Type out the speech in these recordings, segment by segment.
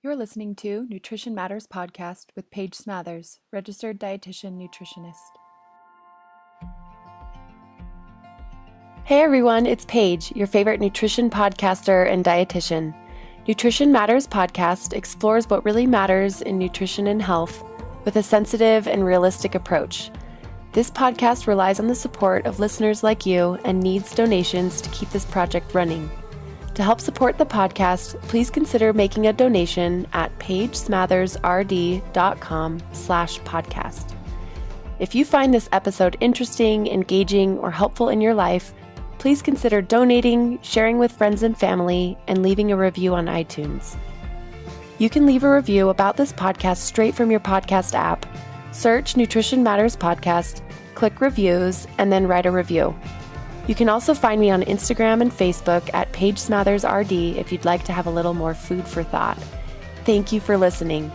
You're listening to Nutrition Matters Podcast with Paige Smathers, registered dietitian nutritionist. Hey everyone, it's Paige, your favorite nutrition podcaster and dietitian. Nutrition Matters Podcast explores what really matters in nutrition and health with a sensitive and realistic approach. This podcast relies on the support of listeners like you and needs donations to keep this project running. To help support the podcast, please consider making a donation at pagesmothersrd.com/podcast. If you find this episode interesting, engaging, or helpful in your life, please consider donating, sharing with friends and family, and leaving a review on iTunes. You can leave a review about this podcast straight from your podcast app. Search Nutrition Matters Podcast, click Reviews, and then write a review. You can also find me on Instagram and Facebook at Paige Smathers RD if you'd like to have a little more food for thought. Thank you for listening.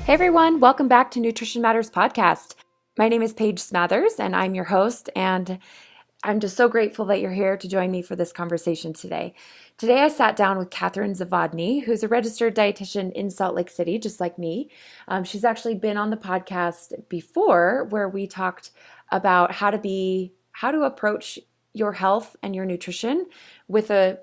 Hey everyone, welcome back to Nutrition Matters Podcast. My name is Paige Smathers and I'm your host, and I'm just so grateful that you're here to join me for this conversation today. Today I sat down with Catherine Zavodny, who's a registered dietitian in Salt Lake City, just like me. She's actually been on the podcast before where we talked about how to approach your health and your nutrition with an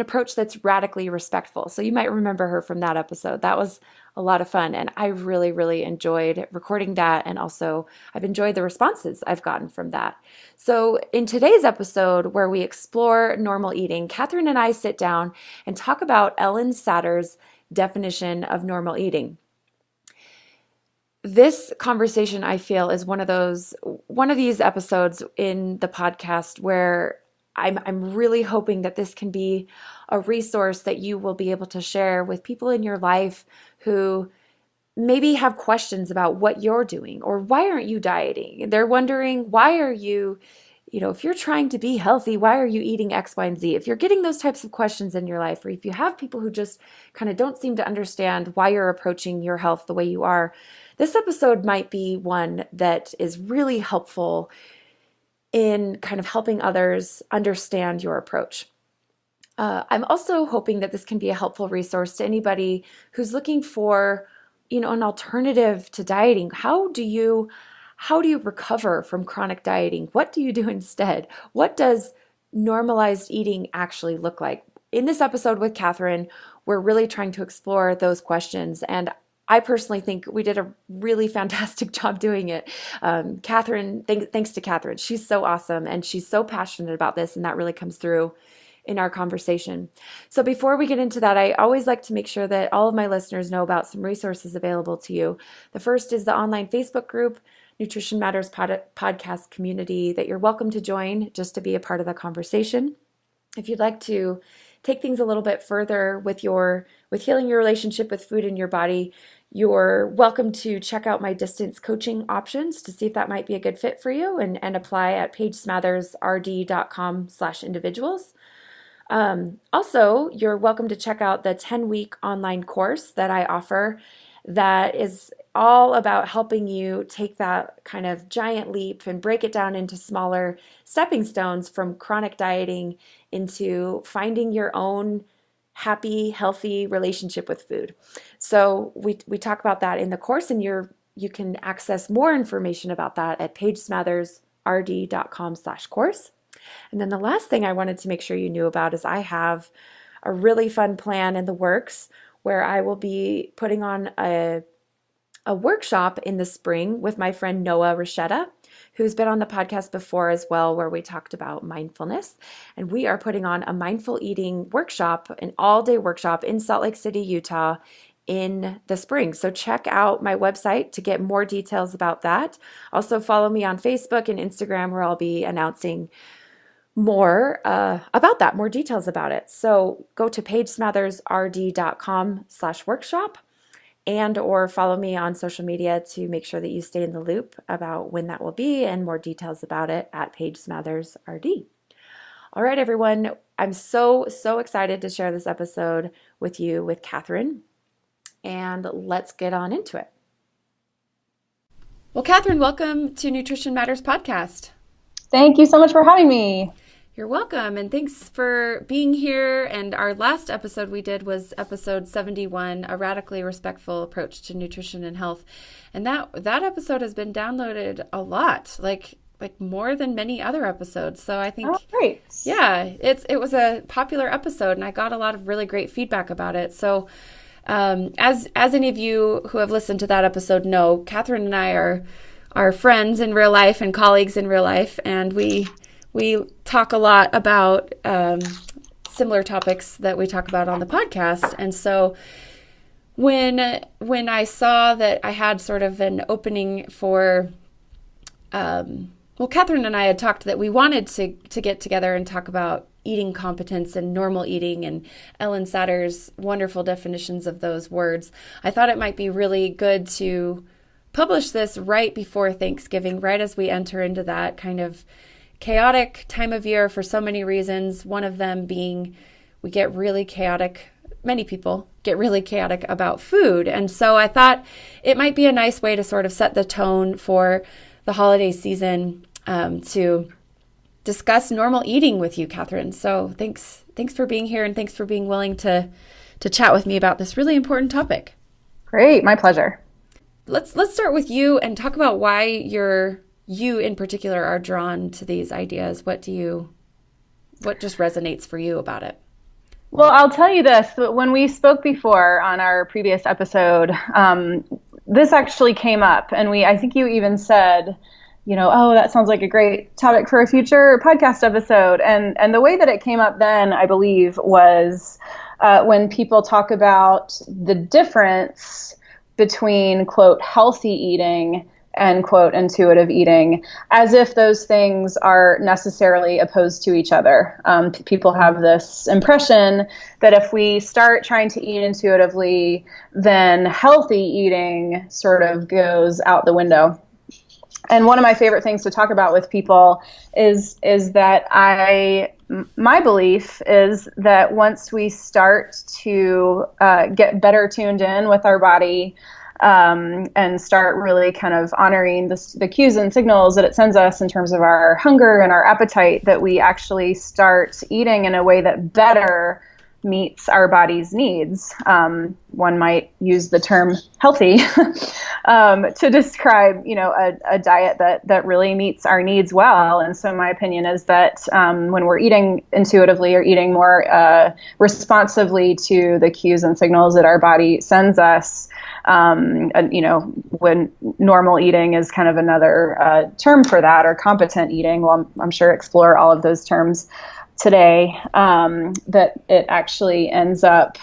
approach that's radically respectful. So you might remember her from that episode. That was a lot of fun, and I really, really enjoyed recording that, and also I've enjoyed the responses I've gotten from that. So in today's episode, where we explore normal eating, Catherine and I sit down and talk about Ellen Satter's definition of normal eating. This conversation, I feel, is one of these episodes in the podcast where I'm really hoping that this can be a resource that you will be able to share with people in your life who maybe have questions about what you're doing or why aren't you dieting? They're wondering, why are you, if you're trying to be healthy, why are you eating X, Y, and Z? If you're getting those types of questions in your life, or if you have people who just kind of don't seem to understand why you're approaching your health the way you are, this episode might be one that is really helpful in kind of helping others understand your approach. I'm also hoping that this can be a helpful resource to anybody who's looking for, an alternative to dieting. How do you recover from chronic dieting? What do you do instead? What does normalized eating actually look like? In this episode with Catherine, we're really trying to explore those questions, and I personally think we did a really fantastic job doing it. Catherine, thanks to Catherine. She's so awesome and she's so passionate about this, and that really comes through in our conversation. So before we get into that, I always like to make sure that all of my listeners know about some resources available to you. The first is the online Facebook group, Nutrition Matters Podcast community, that you're welcome to join just to be a part of the conversation. If you'd like to take things a little bit further with healing your relationship with food and your body, you're welcome to check out my distance coaching options to see if that might be a good fit for you, and apply at pagesmothersrd.com/individuals. Also, you're welcome to check out the 10-week online course that I offer that is all about helping you take that kind of giant leap and break it down into smaller stepping stones from chronic dieting into finding your own happy, healthy relationship with food. So we talk about that in the course, and you can access more information about that at pagesmothersrd.com/course. And then the last thing I wanted to make sure you knew about is I have a really fun plan in the works where I will be putting on a workshop in the spring with my friend Noah Rashetta, who's been on the podcast before as well, where we talked about mindfulness. And we are putting on a mindful eating workshop, an all-day workshop in Salt Lake City, Utah in the spring. So check out my website to get more details about that. Also follow me on Facebook and Instagram, where I'll be announcing more about that, more details about it. So go to pagesmothersrd.com/workshop or follow me on social media to make sure that you stay in the loop about when that will be, and more details about it at pagesmothersrd. All right, everyone. I'm so excited to share this episode with you with Catherine, and let's get on into it. Well, Catherine, welcome to Nutrition Matters Podcast. Thank you so much for having me. You're welcome, and thanks for being here. And our last episode we did was episode 71, A Radically Respectful Approach to Nutrition and Health. And that episode has been downloaded a lot, like more than many other episodes. So I think, great. Yeah, it was a popular episode, and I got a lot of really great feedback about it. So as any of you who have listened to that episode know, Catherine and I are friends in real life and colleagues in real life, and we talk a lot about similar topics that we talk about on the podcast. And so when I saw that I had sort of an opening for, Catherine and I had talked that we wanted to get together and talk about eating competence and normal eating and Ellen Satter's wonderful definitions of those words. I thought it might be really good to publish this right before Thanksgiving, right as we enter into that kind of chaotic time of year for so many reasons. One of them being we get really chaotic. Many people get really chaotic about food. And so I thought it might be a nice way to sort of set the tone for the holiday season to discuss normal eating with you, Catherine. So thanks for being here, and thanks for being willing to chat with me about this really important topic. Great. My pleasure. Let's start with you and talk about why you in particular are drawn to these ideas. What just resonates for you about it? Well, I'll tell you this. When we spoke before on our previous episode, this actually came up, and I think you even said, oh, that sounds like a great topic for a future podcast episode. And the way that it came up then, I believe, was when people talk about the difference between, quote, healthy eating and, quote, intuitive eating, as if those things are necessarily opposed to each other. People have this impression that if we start trying to eat intuitively, then healthy eating sort of goes out the window. And one of my favorite things to talk about with people is that my belief is that once we start to get better tuned in with our body, and start really kind of honoring the cues and signals that it sends us in terms of our hunger and our appetite, that we actually start eating in a way that better meets our body's needs. One might use the term healthy to describe, a diet that really meets our needs well. And so my opinion is that when we're eating intuitively or eating more responsively to the cues and signals that our body sends us, when normal eating is kind of another term for that, or competent eating, well, I'm sure explore all of those terms today, that it actually ends up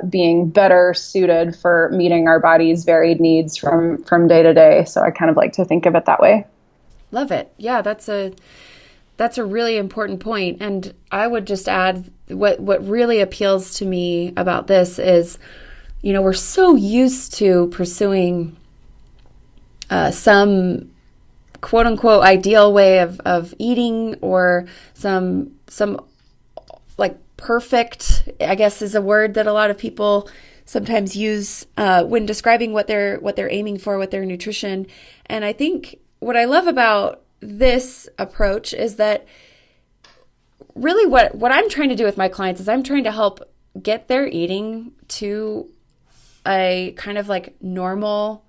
being better suited for meeting our body's varied needs from day to day. So I kind of like to think of it that way. Love it. Yeah, that's a really important point. And I would just add what really appeals to me about this is, we're so used to pursuing some quote unquote ideal way of eating, or some like perfect, I guess is a word that a lot of people sometimes use when describing what they're aiming for with their nutrition. And I think what I love about this approach is that really what I'm trying to do with my clients is I'm trying to help get their eating to a kind of like normal,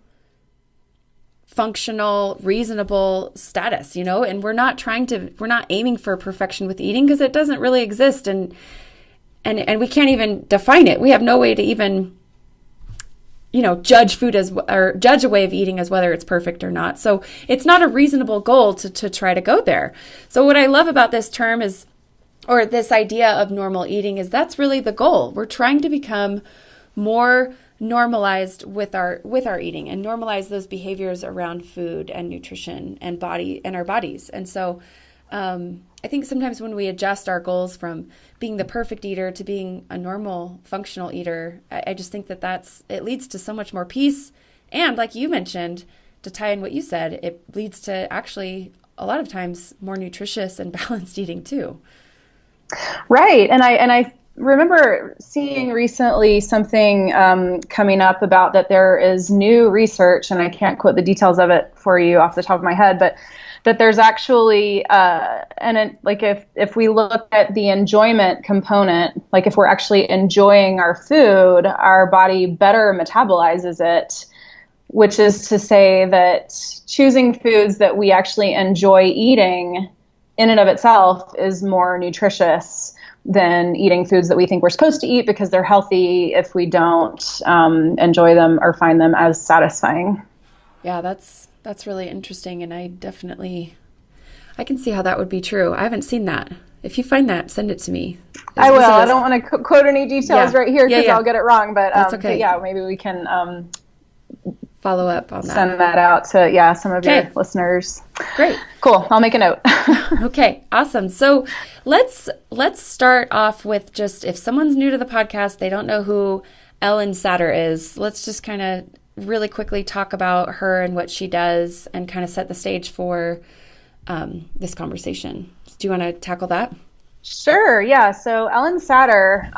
functional, reasonable status, and we're not aiming for perfection with eating, because it doesn't really exist, and we can't even define it. We have no way to even, judge food or judge a way of eating as whether it's perfect or not. So it's not a reasonable goal to try to go there. So what I love about this term is, or this idea of normal eating, is that's really the goal. We're trying to become more normalized with our eating, and normalize those behaviors around food and nutrition and body and our bodies. And so I think sometimes when we adjust our goals from being the perfect eater to being a normal functional eater, I just think that it leads to so much more peace. And like you mentioned, to tie in what you said, it leads to actually a lot of times more nutritious and balanced eating too. Right. And I remember seeing recently something coming up about that there is new research, and I can't quote the details of it for you off the top of my head, but that there's actually, like if we look at the enjoyment component, like if we're actually enjoying our food, our body better metabolizes it, which is to say that choosing foods that we actually enjoy eating in and of itself is more nutritious than eating foods that we think we're supposed to eat because they're healthy if we don't enjoy them or find them as satisfying. Yeah, that's really interesting, and I can see how that would be true. I haven't seen that. If you find that, send it to me. I will. I don't want to quote any details right here because I'll get it wrong, but that's okay. But yeah, maybe we can follow up on that. Send that out to some of your listeners. Great. Cool. I'll make a note. Okay, awesome. So let's start off with just, if someone's new to the podcast, they don't know who Ellen Satter is, let's just kind of really quickly talk about her and what she does and kind of set the stage for this conversation. Do you want to tackle that? Sure. Yeah. So Ellen Satter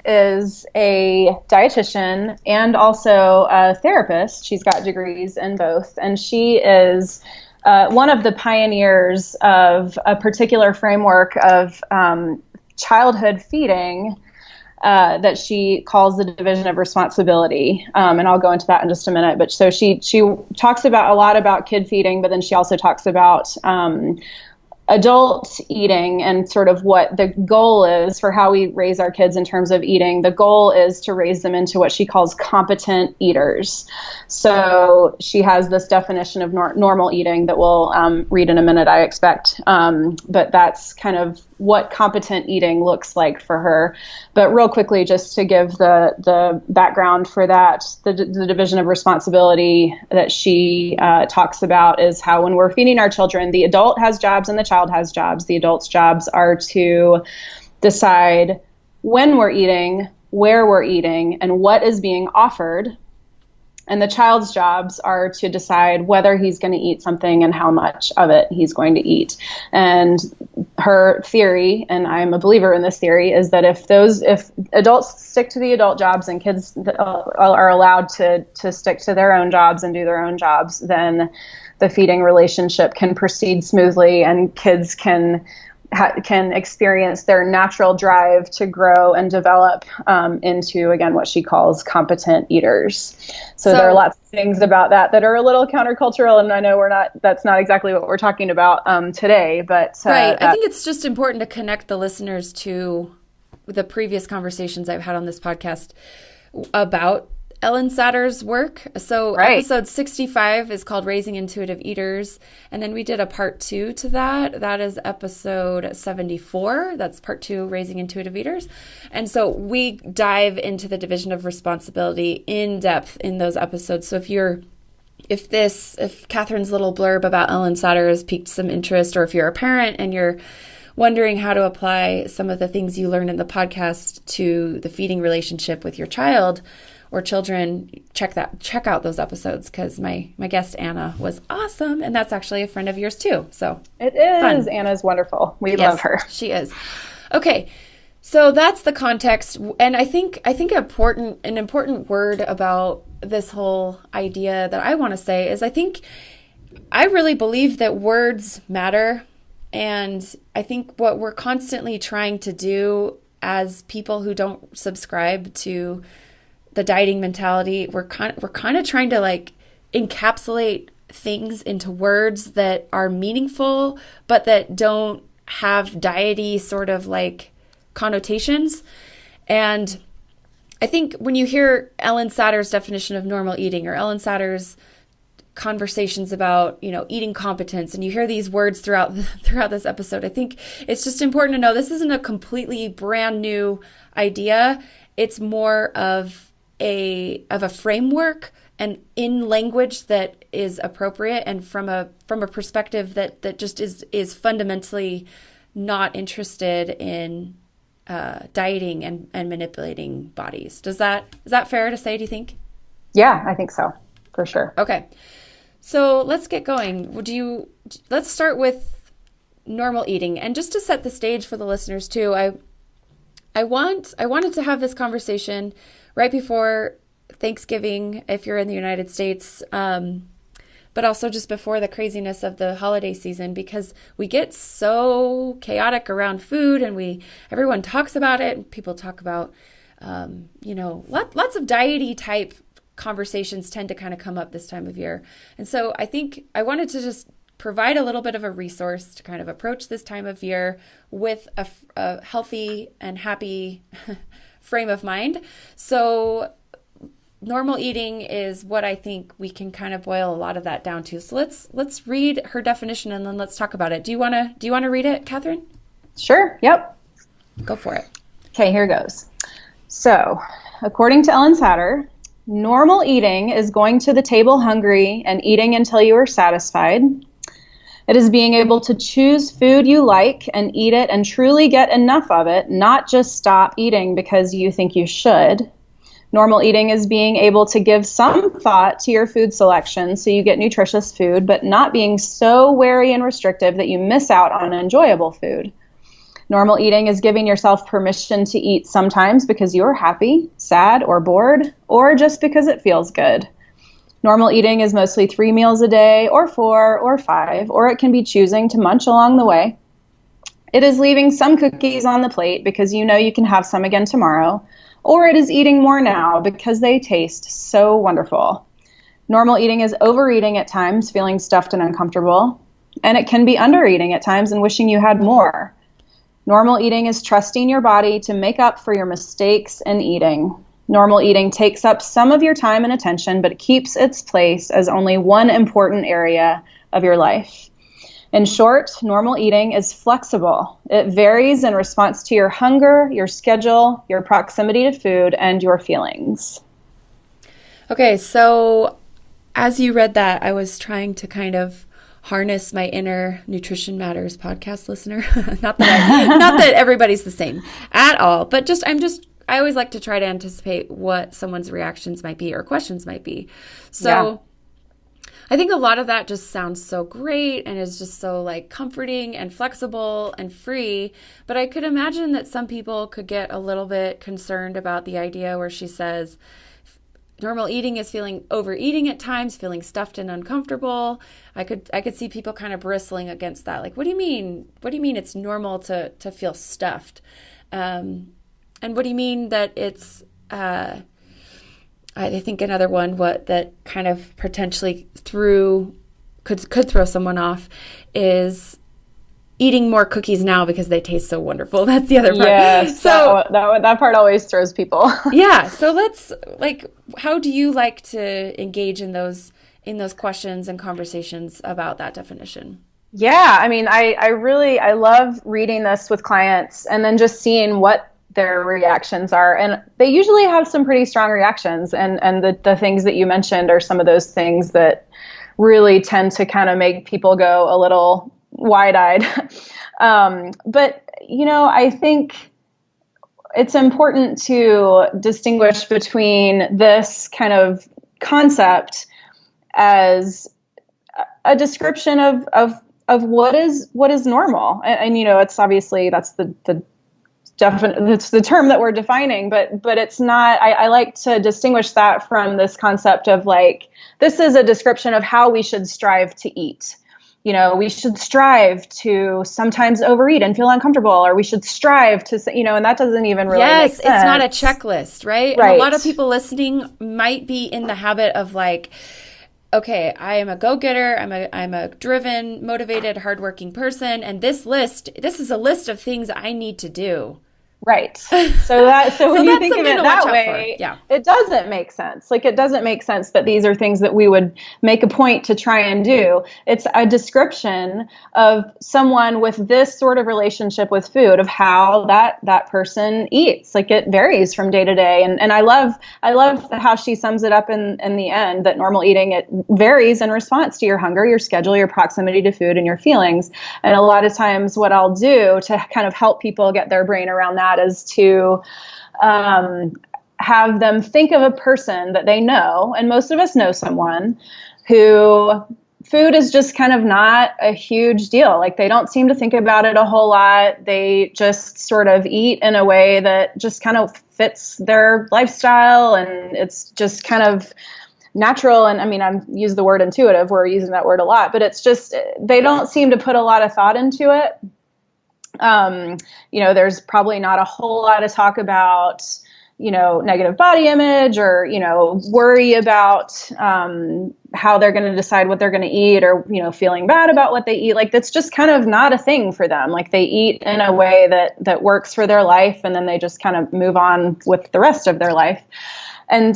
is a dietitian and also a therapist. She's got degrees in both, and she is one of the pioneers of a particular framework of childhood feeding that she calls the division of responsibility. And I'll go into that in just a minute. But so she talks about a lot about kid feeding, but then she also talks about adult eating and sort of what the goal is for how we raise our kids in terms of eating. The goal is to raise them into what she calls competent eaters. So she has this definition of normal eating that we'll read in a minute, I expect. But that's kind of what competent eating looks like for her. But real quickly, just to give the background for that, the division of responsibility that she talks about is how when we're feeding our children, the adult has jobs and the child has jobs. The adult's jobs are to decide when we're eating, where we're eating, and what is being offered. And the child's jobs are to decide whether he's going to eat something and how much of it he's going to eat. And her theory, and I'm a believer in this theory, is that if adults stick to the adult jobs and kids are allowed to stick to their own jobs and do their own jobs, then the feeding relationship can proceed smoothly and kids can experience their natural drive to grow and develop into, again, what she calls competent eaters. So there are lots of things about that are a little countercultural, and I know that's not exactly what we're talking about today, but right. I think it's just important to connect the listeners to the previous conversations I've had on this podcast about Ellen Satter's work. So Episode 65 is called Raising Intuitive Eaters. And then we did a part 2 to that. That is episode 74. That's part 2, Raising Intuitive Eaters. And so we dive into the division of responsibility in depth in those episodes. So if Catherine's little blurb about Ellen Satter has piqued some interest, or if you're a parent and you're wondering how to apply some of the things you learn in the podcast to the feeding relationship with your child or children, check out those episodes, because my guest Anna was awesome, and that's actually a friend of yours too. So it is fun. Anna's wonderful. We love her. She is. Okay, so that's the context, and I think an important word about this whole idea that I want to say is I really believe that words matter, and I think what we're constantly trying to do as people who don't subscribe to the dieting mentality, we're kind of trying to encapsulate things into words that are meaningful, but that don't have diety sort of connotations. And I think when you hear Ellen Satter's definition of normal eating, or Ellen Satter's conversations about, eating competence, and you hear these words throughout this episode, I think it's just important to know this isn't a completely brand new idea. It's more of a framework and in language that is appropriate, and from a perspective that just is fundamentally not interested in dieting and manipulating bodies. Is that fair to say, do you think? Yeah, I think so, for sure. Okay. So let's get going. Let's start with normal eating. And just to set the stage for the listeners too, I wanted to have this conversation right before Thanksgiving, if you're in the United States. but also just before the craziness of the holiday season, because we get so chaotic around food, and everyone talks about it, and people talk about, lots of diety type conversations tend to kind of come up this time of year. And so I think I wanted to just provide a little bit of a resource to kind of approach this time of year with a healthy and happy frame of mind. So normal eating is what I think we can kind of boil a lot of that down to. So let's read her definition, and then let's talk about it. Do you want to read it, Catherine? Sure. Yep. Go for it. Okay, here goes. So, according to Ellen Satter, normal eating is going to the table hungry and eating until you are satisfied. It is being able to choose food you like and eat it and truly get enough of it, not just stop eating because you think you should. Normal eating is being able to give some thought to your food selection so you get nutritious food, but not being so wary and restrictive that you miss out on enjoyable food. Normal eating is giving yourself permission to eat sometimes because you're happy, sad, or bored, or just because it feels good. Normal eating is mostly 3 meals a day, or 4, or 5, or it can be choosing to munch along the way. It is leaving some cookies on the plate because you know you can have some again tomorrow, or it is eating more now because they taste so wonderful. Normal eating is overeating at times, feeling stuffed and uncomfortable, and it can be undereating at times and wishing you had more. Normal eating is trusting your body to make up for your mistakes in eating. Normal eating takes up some of your time and attention, but it keeps its place as only one important area of your life. In short, normal eating is flexible. It varies in response to your hunger, your schedule, your proximity to food, and your feelings. Okay, so as you read that, I was trying to kind of harness my inner Nutrition Matters podcast listener. not that everybody's the same at all, but I always like to try to anticipate what someone's reactions might be or questions might be. So yeah. I think a lot of that just sounds so great and is just so like comforting and flexible and free. But I could imagine that some people could get a little bit concerned about the idea where she says, normal eating is feeling overeating at times, feeling stuffed and uncomfortable. I could see people kind of bristling against that. Like, what do you mean? What do you mean it's normal to feel stuffed? And what do you mean that it's, I think another one that kind of potentially could throw someone off is eating more cookies now because they taste so wonderful. That's the other part. Yes, so that part always throws people. Yeah. So how do you like to engage in those questions and conversations about that definition? Yeah. I mean, I love reading this with clients and then just seeing what their reactions are. And they usually have some pretty strong reactions. And the things that you mentioned are some of those things that really tend to kind of make people go a little wide-eyed. But, I think it's important to distinguish between this kind of concept as a description of what is normal. And it's obviously that's it's the term that we're defining, but it's not, I like to distinguish that from this concept of like, this is a description of how we should strive to eat. We should strive to sometimes overeat and feel uncomfortable, or we should strive to, and that doesn't even really make sense. It's not a checklist, right? Right. And a lot of people listening might be in the habit of like, okay, I am a go-getter. I'm a driven, motivated, hardworking person. And this is a list of things I need to do. Right. So when you think of it that way, yeah. It doesn't make sense. Like, it doesn't make sense that these are things that we would make a point to try and do. It's a description of someone with this sort of relationship with food, of how that person eats. Like, it varies from day to day. And I love how she sums it up in the end, that normal eating, it varies in response to your hunger, your schedule, your proximity to food, and your feelings. And a lot of times what I'll do to kind of help people get their brain around that is to have them think of a person that they know, and most of us know someone who food is just kind of not a huge deal. Like, they don't seem to think about it a whole lot. They just sort of eat in a way that just kind of fits their lifestyle, and it's just kind of natural. And I mean, I'm use the word intuitive. We're using that word a lot, but it's just, they don't seem to put a lot of thought into it. There's probably not a whole lot of talk about, negative body image or, worry about how they're going to decide what they're going to eat or, feeling bad about what they eat. Like, that's just kind of not a thing for them. Like, they eat in a way that works for their life, and then they just kind of move on with the rest of their life. And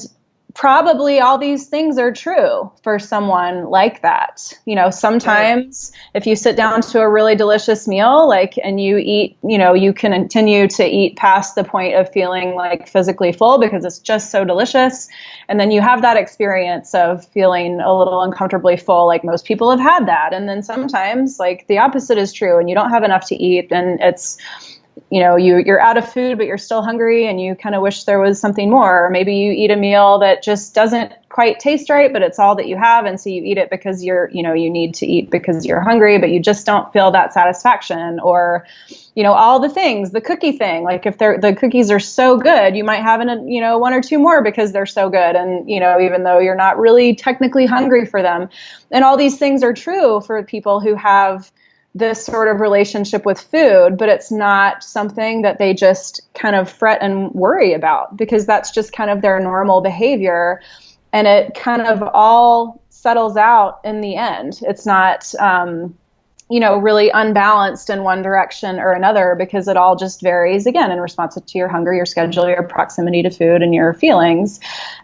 probably all these things are true for someone like that. Sometimes if you sit down to a really delicious meal, and you eat, you can continue to eat past the point of feeling like physically full because it's just so delicious. And then you have that experience of feeling a little uncomfortably full, like most people have had that. And then sometimes the opposite is true, and you don't have enough to eat, and it's, you're out of food, but you're still hungry and you kind of wish there was something more. Or maybe you eat a meal that just doesn't quite taste right, but it's all that you have. And so you eat it because you need to eat because you're hungry, but you just don't feel that satisfaction. Or, all the things, the cookie thing, like if the cookies are so good, you might have one or two more because they're so good. And, even though you're not really technically hungry for them. And all these things are true for people who have this sort of relationship with food, but it's not something that they just kind of fret and worry about because that's just kind of their normal behavior. And it kind of all settles out in the end. It's not, really unbalanced in one direction or another because it all just varies, again, in response to your hunger, your schedule, your proximity to food, and your feelings.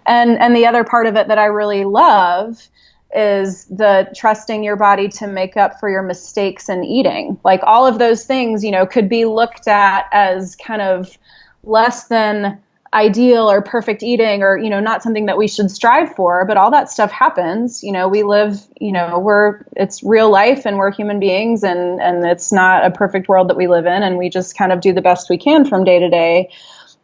And the other part of it that I really love is the trusting your body to make up for your mistakes in eating. Like all of those things, could be looked at as kind of less than ideal or perfect eating or, not something that we should strive for, but all that stuff happens. We live, it's real life and we're human beings and it's not a perfect world that we live in. And we just kind of do the best we can from day to day.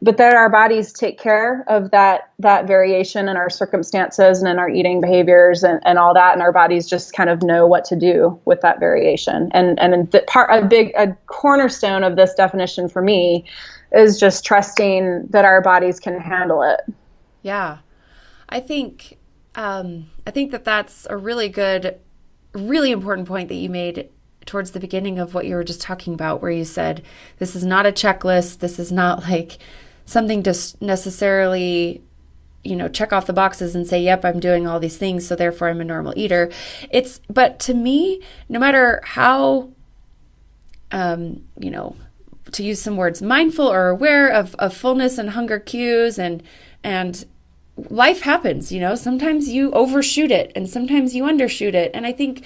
But that our bodies take care of that variation in our circumstances and in our eating behaviors and all that. And our bodies just kind of know what to do with that variation. And a cornerstone of this definition for me is just trusting that our bodies can handle it. Yeah. I think that that's a really good, really important point that you made towards the beginning of what you were just talking about, where you said, this is not a checklist. This is not like something to necessarily, check off the boxes and say, yep, I'm doing all these things, so therefore I'm a normal eater. But to me, no matter how, to use some words, mindful or aware of fullness and hunger cues and life happens, sometimes you overshoot it and sometimes you undershoot it. And I think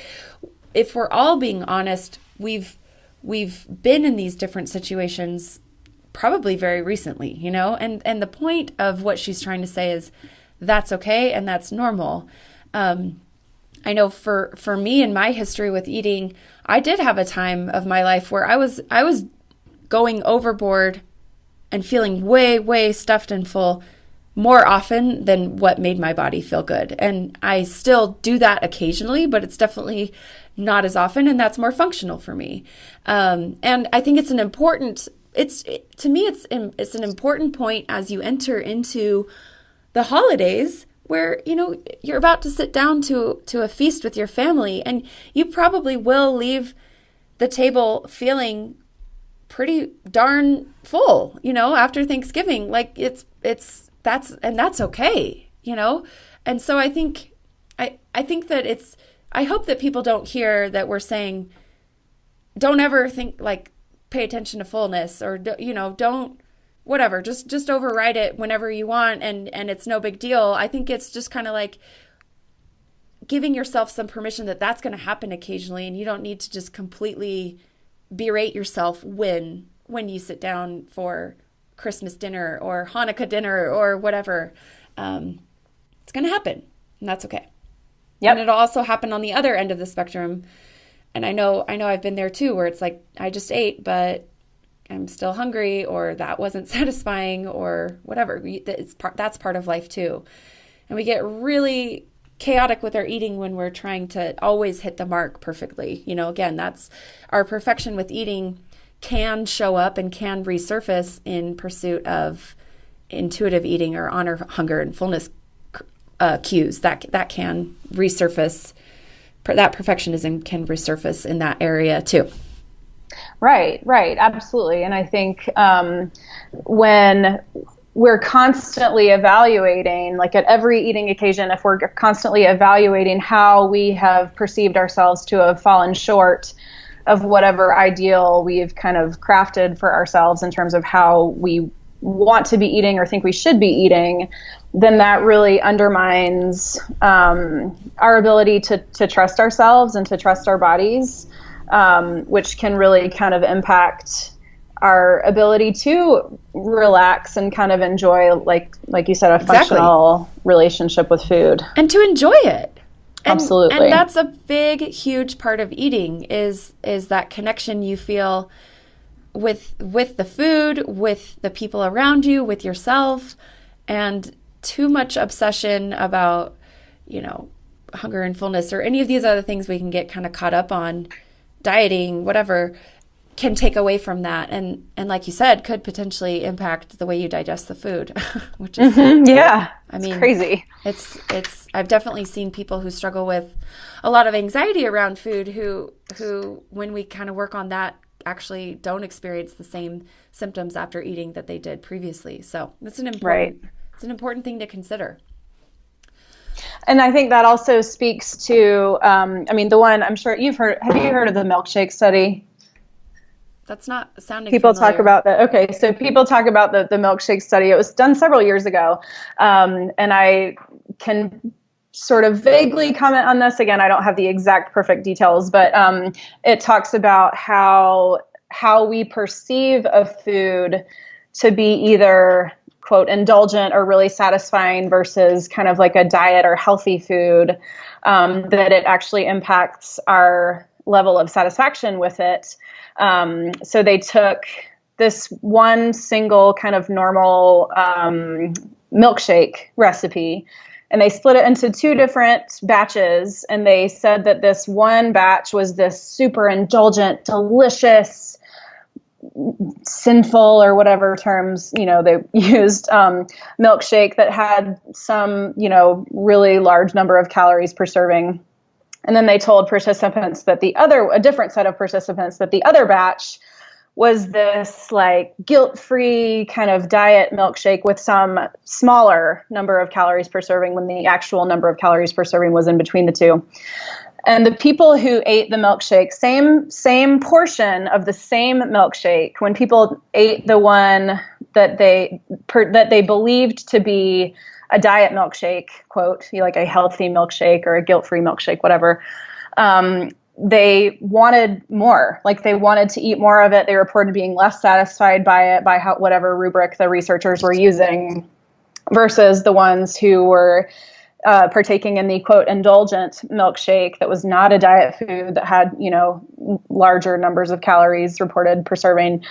if we're all being honest, we've been in these different situations probably very recently, and the point of what she's trying to say is that's okay and that's normal. I know for me in my history with eating, I did have a time of my life where I was going overboard and feeling way, way stuffed and full more often than what made my body feel good. And I still do that occasionally, but it's definitely not as often, and that's more functional for me. And I think it's an important point as you enter into the holidays where, you're about to sit down to a feast with your family, and you probably will leave the table feeling pretty darn full, after Thanksgiving. Like that's okay, And so I think that I hope that people don't hear that we're saying, don't ever think pay attention to fullness or, don't whatever, just override it whenever you want. And it's no big deal. I think it's just kind of like giving yourself some permission that that's going to happen occasionally. And you don't need to just completely berate yourself when you sit down for Christmas dinner or Hanukkah dinner or whatever. It's going to happen, and that's okay. Yep. And it'll also happen on the other end of the spectrum. And I know I've been there too, where it's like, I just ate, but I'm still hungry, or that wasn't satisfying, or whatever. That's part of life too. And we get really chaotic with our eating when we're trying to always hit the mark perfectly. Again, that's our perfection with eating can show up and can resurface in pursuit of intuitive eating or honor, hunger, and fullness cues that can resurface. That perfectionism can resurface in that area too. Right, absolutely. And I think when we're constantly evaluating, like at every eating occasion, if we're constantly evaluating how we have perceived ourselves to have fallen short of whatever ideal we've kind of crafted for ourselves in terms of how we want to be eating or think we should be eating, then that really undermines our ability to trust ourselves and to trust our bodies, which can really kind of impact our ability to relax and kind of enjoy, like you said, a functional relationship with food. And to enjoy it. Absolutely. And that's a big, huge part of eating is that connection you feel with the food, with the people around you, with yourself. And too much obsession about, hunger and fullness or any of these other things we can get kind of caught up on, dieting, whatever, can take away from that. And like you said, could potentially impact the way you digest the food, which is, it's crazy. It's, I've definitely seen people who struggle with a lot of anxiety around food who, when we kind of work on that, actually don't experience the same symptoms after eating that they did previously. So that's an important thing to consider. And I think that also speaks to, the one I'm sure have you heard of the Milkshake Study? That's not sounding People familiar. talk about that. Okay, so people talk about the Milkshake Study. It was done several years ago, and I can sort of vaguely comment on this. Again, I don't have the exact perfect details, but it talks about how we perceive a food to be either, quote, indulgent or really satisfying versus kind of like a diet or healthy food, that it actually impacts our level of satisfaction with it. So they took this one single kind of normal milkshake recipe, and they split it into two different batches. And they said that this one batch was this super indulgent, delicious, sinful, or whatever terms, they used, milkshake that had some, really large number of calories per serving. And then they told participants that a different set of participants, that the other batch was this like guilt-free kind of diet milkshake with some smaller number of calories per serving when the actual number of calories per serving was in between the two. And the people who ate the milkshake, same portion of the same milkshake, when people ate the one that they believed to be a diet milkshake, quote, like a healthy milkshake or a guilt-free milkshake, whatever, they wanted more. Like they wanted to eat more of it. They reported being less satisfied by it, by whatever rubric the researchers were using, versus the ones who were partaking in the, quote, indulgent milkshake that was not a diet food, that had, larger numbers of calories reported per serving.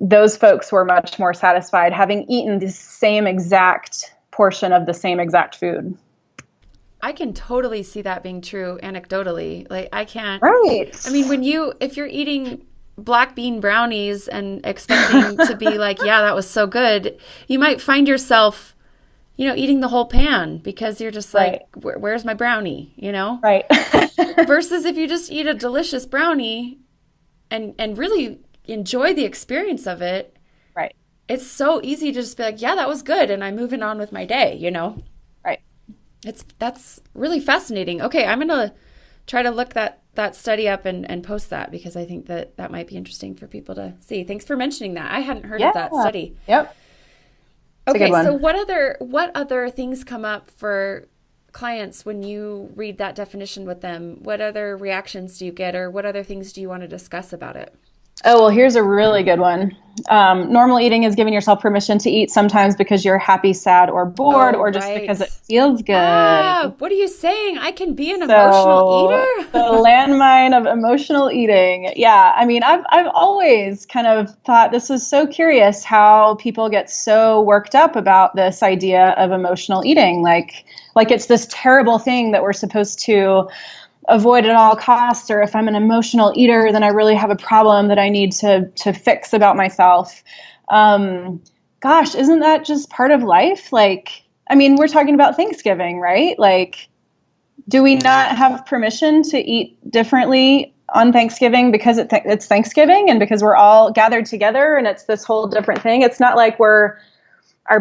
Those folks were much more satisfied having eaten the same exact portion of the same exact food. I can totally see that being true anecdotally. Like I can't. Right. I mean, if you're eating black bean brownies and expecting to be like, yeah, that was so good, you might find yourself, eating the whole pan because you're just like, where's my brownie, Right. Versus if you just eat a delicious brownie and really enjoy the experience of it. Right. It's so easy to just be like, yeah, that was good. And I'm moving on with my day, Right. That's really fascinating. Okay, I'm going to try to look that study up and post that because I think that might be interesting for people to see. Thanks for mentioning that. I hadn't heard of that study. Yep. Okay, so what other things come up for clients when you read that definition with them? What other reactions do you get, or what other things do you want to discuss about it? Oh, well, here's a really good one. Normal eating is giving yourself permission to eat sometimes because you're happy, sad, or bored, or just because it feels good. What are you saying? I can be an emotional eater? The landmine of emotional eating. Yeah, I mean, I've always kind of thought this was so curious how people get so worked up about this idea of emotional eating, like it's this terrible thing that we're supposed to avoid at all costs, or if I'm an emotional eater, then I really have a problem that I need to fix about myself. Gosh, isn't that just part of life? Like, I mean, we're talking about Thanksgiving, right? Like, do we not have permission to eat differently on Thanksgiving because it's Thanksgiving and because we're all gathered together and it's this whole different thing? It's not like our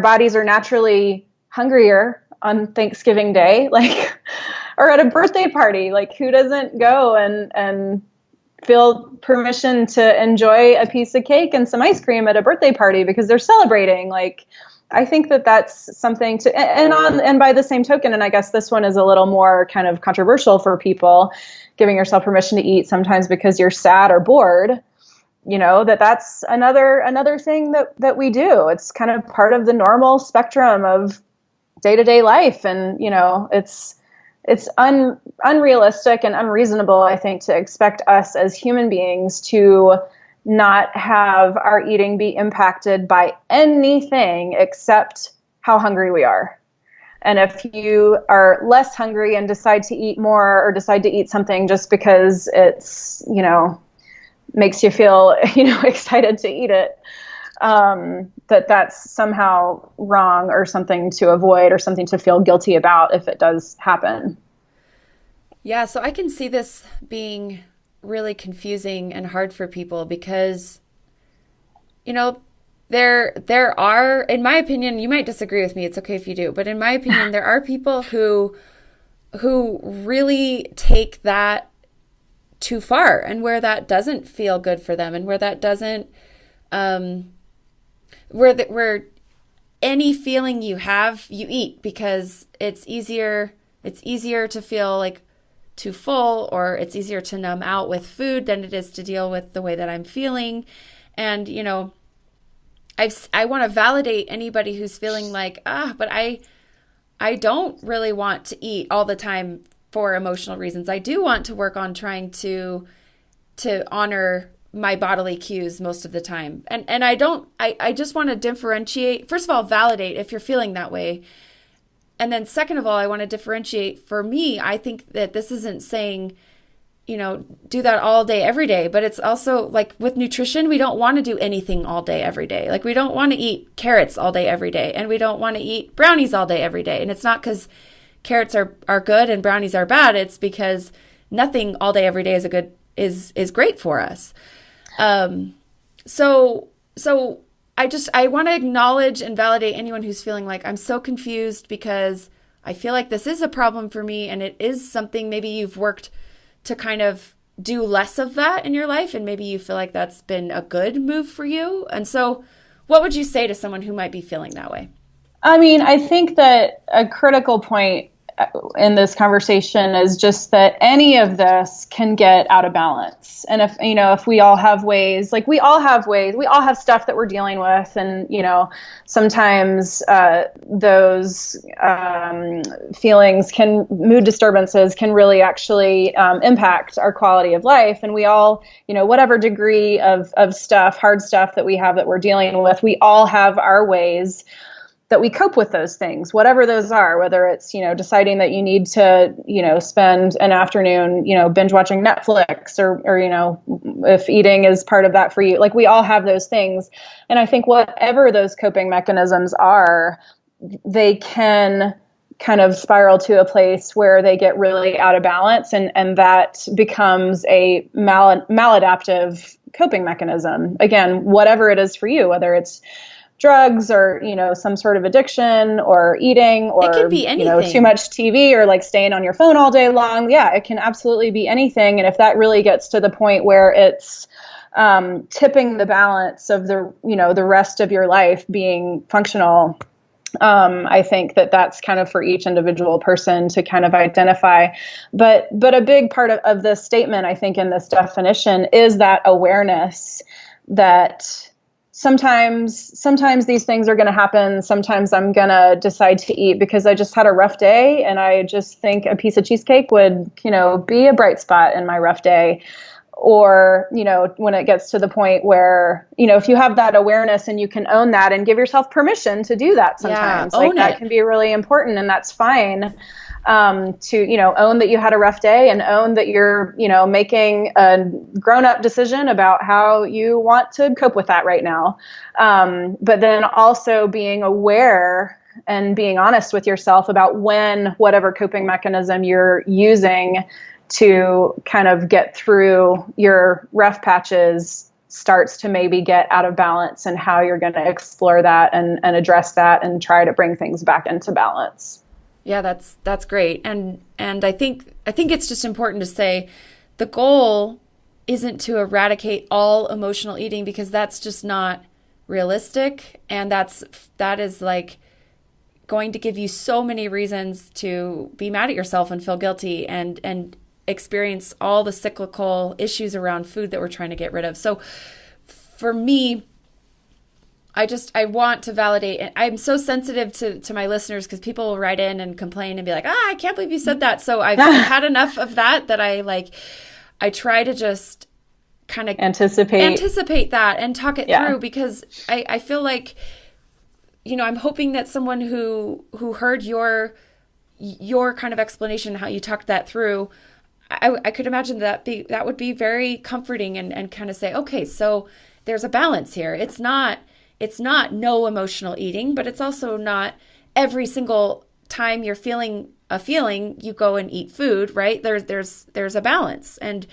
bodies are naturally hungrier on Thanksgiving Day, like, or at a birthday party. Like, who doesn't go and feel permission to enjoy a piece of cake and some ice cream at a birthday party because they're celebrating? Like, I think that that's something to, and by the same token, and I guess this one is a little more kind of controversial for people, giving yourself permission to eat sometimes because you're sad or bored, that's another thing that we do. It's kind of part of the normal spectrum of day-to-day life. And, it's unrealistic and unreasonable, I think, to expect us as human beings to not have our eating be impacted by anything except how hungry we are. And if you are less hungry and decide to eat more or decide to eat something just because it's, makes you feel, excited to eat it, that's somehow wrong or something to avoid or something to feel guilty about if it does happen. Yeah, so I can see this being really confusing and hard for people because, there are, in my opinion, you might disagree with me, it's okay if you do, but in my opinion, there are people who really take that too far and where that doesn't feel good for them and where that doesn't, where any feeling you have, you eat because it's easier to feel like too full, or it's easier to numb out with food than it is to deal with the way that I'm feeling. And, I want to validate anybody who's feeling like, but I don't really want to eat all the time for emotional reasons. I do want to work on trying to honor my bodily cues most of the time. And I just want to differentiate. First of all, validate if you're feeling that way. And then second of all, I want to differentiate. For me, I think that this isn't saying, do that all day, every day. But it's also like with nutrition, we don't want to do anything all day, every day. Like we don't want to eat carrots all day, every day. And we don't want to eat brownies all day, every day. And it's not because carrots are good and brownies are bad. It's because nothing all day, every day is great for us. So I want to acknowledge and validate anyone who's feeling like I'm so confused because I feel like this is a problem for me and it is something maybe you've worked to kind of do less of that in your life and maybe you feel like that's been a good move for you. And so what would you say to someone who might be feeling that way? I mean, I think that a critical point in this conversation is just that any of this can get out of balance. And if we all have ways, we all have stuff that we're dealing with. And, sometimes those feelings mood disturbances can really actually impact our quality of life. And we all, whatever degree of stuff, hard stuff that we have that we're dealing with, we all have our ways that we cope with those things, whatever those are, whether it's, deciding that you need to, spend an afternoon, binge watching Netflix or, if eating is part of that for you, we all have those things. And I think whatever those coping mechanisms are, they can kind of spiral to a place where they get really out of balance and that becomes a maladaptive coping mechanism. Again, whatever it is for you, whether it's drugs or, some sort of addiction or eating or, it could be anything. Too much TV or staying on your phone all day long. Yeah, it can absolutely be anything. And if that really gets to the point where it's tipping the balance of the rest of your life being functional, I think that that's kind of for each individual person to kind of identify. But a big part of this statement, I think, in this definition is that awareness that sometimes these things are going to happen. Sometimes I'm going to decide to eat because I just had a rough day and I just think a piece of cheesecake would, be a bright spot in my rough day. Or, when it gets to the point where, if you have that awareness and you can own that and give yourself permission to do that sometimes, that can be really important and that's fine. To, own that you had a rough day and own that you're, making a grown-up decision about how you want to cope with that right now. But then also being aware and being honest with yourself about when whatever coping mechanism you're using to kind of get through your rough patches starts to maybe get out of balance, and how you're going to explore that and address that and try to bring things back into balance. Yeah, that's great. And I think it's just important to say the goal isn't to eradicate all emotional eating, because that's just not realistic, and that is like going to give you so many reasons to be mad at yourself and feel guilty and experience all the cyclical issues around food that we're trying to get rid of. So for me, I want to validate, and I'm so sensitive to my listeners, because people will write in and complain and be like, I can't believe you said that. So I've had enough of that I try to just kind of anticipate that and talk it through, because I feel like, I'm hoping that someone who heard your kind of explanation, how you talked that through, I could imagine that would be very comforting, and kind of say, okay, so there's a balance here. It's not no emotional eating, but it's also not every single time you're feeling a feeling you go and eat food, right? There's a balance, and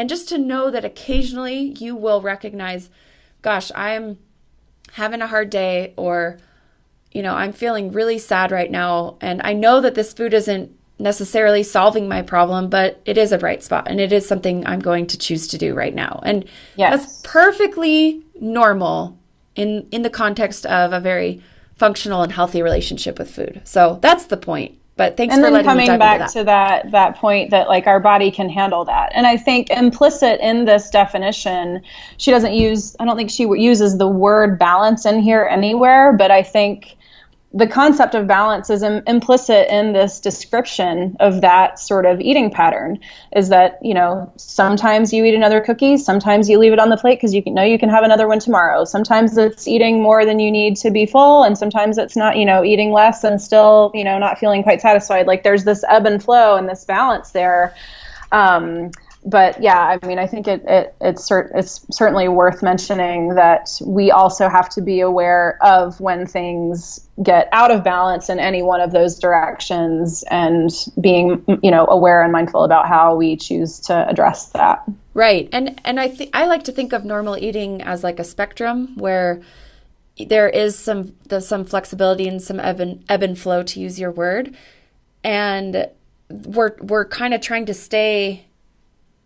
just to know that occasionally you will recognize, gosh, I'm having a hard day, or I'm feeling really sad right now, and I know that this food isn't necessarily solving my problem, but it is a bright spot, and it is something I'm going to choose to do right now. And that's perfectly normal in the context of a very functional and healthy relationship with food. So that's the point. But thanks for letting me dive into that. And then coming back to that point that like our body can handle that. And I think implicit in this definition, I don't think she uses the word balance in here anywhere, but I think the concept of balance is implicit in this description of that sort of eating pattern, is that, sometimes you eat another cookie, sometimes you leave it on the plate because you know you can have another one tomorrow. Sometimes it's eating more than you need to be full, and sometimes it's not, eating less and still, not feeling quite satisfied. Like there's this ebb and flow and this balance there. But yeah, I mean, I think it's certainly worth mentioning that we also have to be aware of when things get out of balance in any one of those directions, and being, aware and mindful about how we choose to address that. Right. And I like to think of normal eating as like a spectrum where there is some flexibility and some ebb and flow, to use your word. And we're kind of trying to stay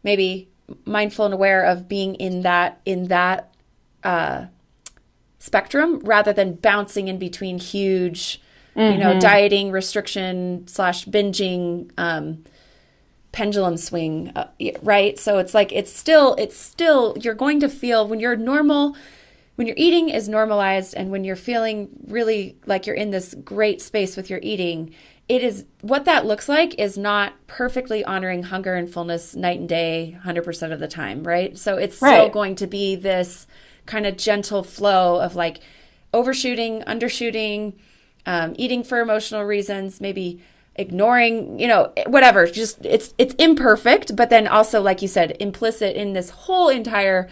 maybe mindful and aware of being in that spectrum, rather than bouncing in between huge, dieting, restriction / binging, pendulum swing, right? So it's like, it's still, you're going to feel when you're normal, when your eating is normalized, and when you're feeling really like you're in this great space with your eating, it is, what that looks like is not perfectly honoring hunger and fullness night and day 100% of the time, right? So it's still going to be this kind of gentle flow of like overshooting, undershooting, eating for emotional reasons, maybe ignoring, whatever. Just it's imperfect, but then also, like you said, implicit in this whole entire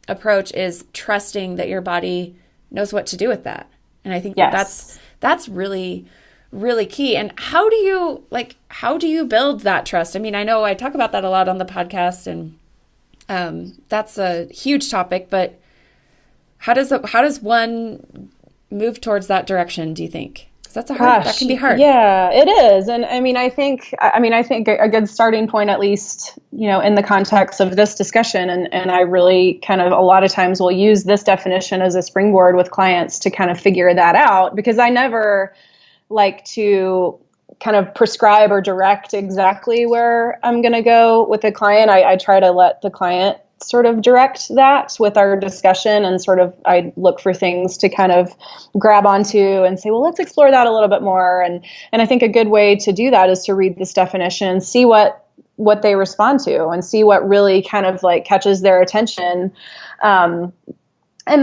approach is trusting that your body knows what to do with that. And I think that's really, really key. And how do you build that trust? I mean, I know I talk about that a lot on the podcast, and that's a huge topic, but how does one move towards that direction, do you think? Because that can be hard. Yeah, it is. And I think a good starting point, at least, in the context of this discussion, and I really kind of a lot of times will use this definition as a springboard with clients to kind of figure that out, because I never like to kind of prescribe or direct exactly where I'm going to go with the client. I try to let the client sort of direct that with our discussion, and sort of I look for things to kind of grab onto and say, well, let's explore that a little bit more. And I think a good way to do that is to read this definition, see what they respond to, and see what really kind of like catches their attention. And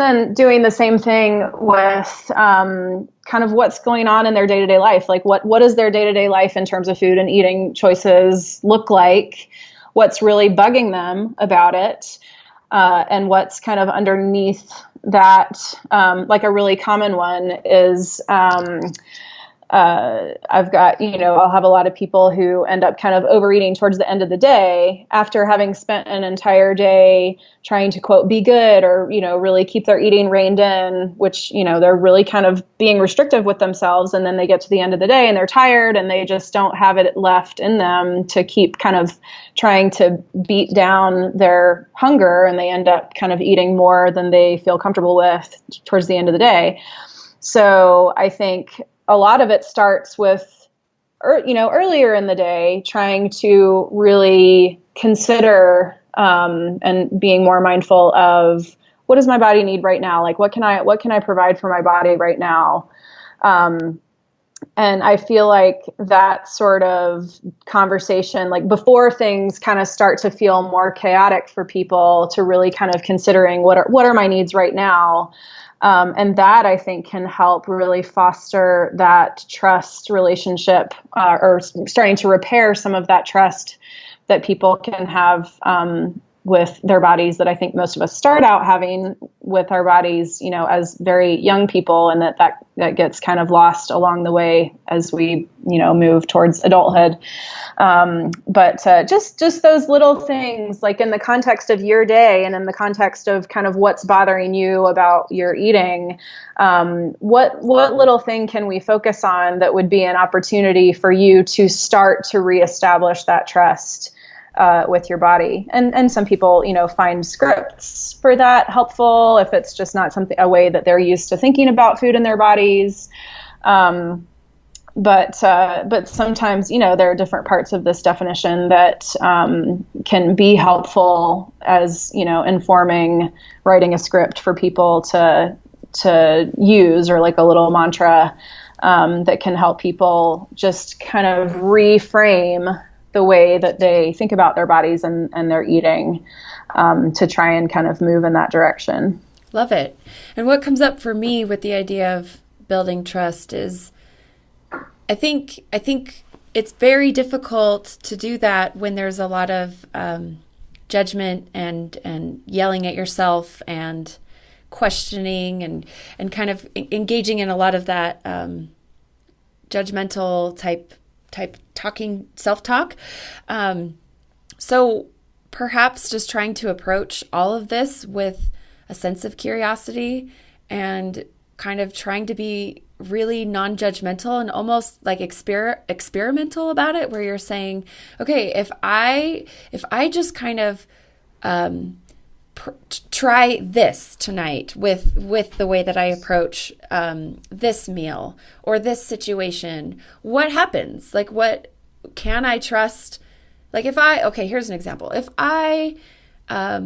then doing the same thing with kind of what's going on in their day-to-day life. Like what does their day-to-day life in terms of food and eating choices look like? What's really bugging them about it? And what's kind of underneath that? Like a really common one is I've got, I'll have a lot of people who end up kind of overeating towards the end of the day after having spent an entire day trying to, quote, be good, or, really keep their eating reined in, which, they're really kind of being restrictive with themselves. And then they get to the end of the day and they're tired and they just don't have it left in them to keep kind of trying to beat down their hunger. And they end up kind of eating more than they feel comfortable with towards the end of the day. So I think a lot of it starts with, earlier in the day, trying to really consider and being more mindful of, what does my body need right now? Like, what can I provide for my body right now? And I feel like that sort of conversation, like before things kind of start to feel more chaotic for people, to really kind of considering what are my needs right now. And that, I think, can help really foster that trust relationship, or starting to repair some of that trust that people can have with their bodies, that I think most of us start out having with our bodies, as very young people, and that gets kind of lost along the way as we, move towards adulthood. But just those little things, like in the context of your day and in the context of kind of what's bothering you about your eating, what little thing can we focus on that would be an opportunity for you to start to reestablish that trust with your body? And some people, find scripts for that helpful, if it's just not a way that they're used to thinking about food in their bodies. But sometimes, there are different parts of this definition that can be helpful as, informing writing a script for people to use, or like a little mantra that can help people just kind of reframe the way that they think about their bodies and their eating, to try and kind of move in that direction. Love it. And what comes up for me with the idea of building trust is, I think it's very difficult to do that when there's a lot of judgment and yelling at yourself and questioning and kind of engaging in a lot of that judgmental type talking, self-talk. So perhaps just trying to approach all of this with a sense of curiosity and kind of trying to be really non-judgmental and almost like experimental about it, where you're saying, okay, if I just kind of try this tonight with the way that I approach this meal or this situation, what happens? Like, what can I trust? Like, here's an example. If I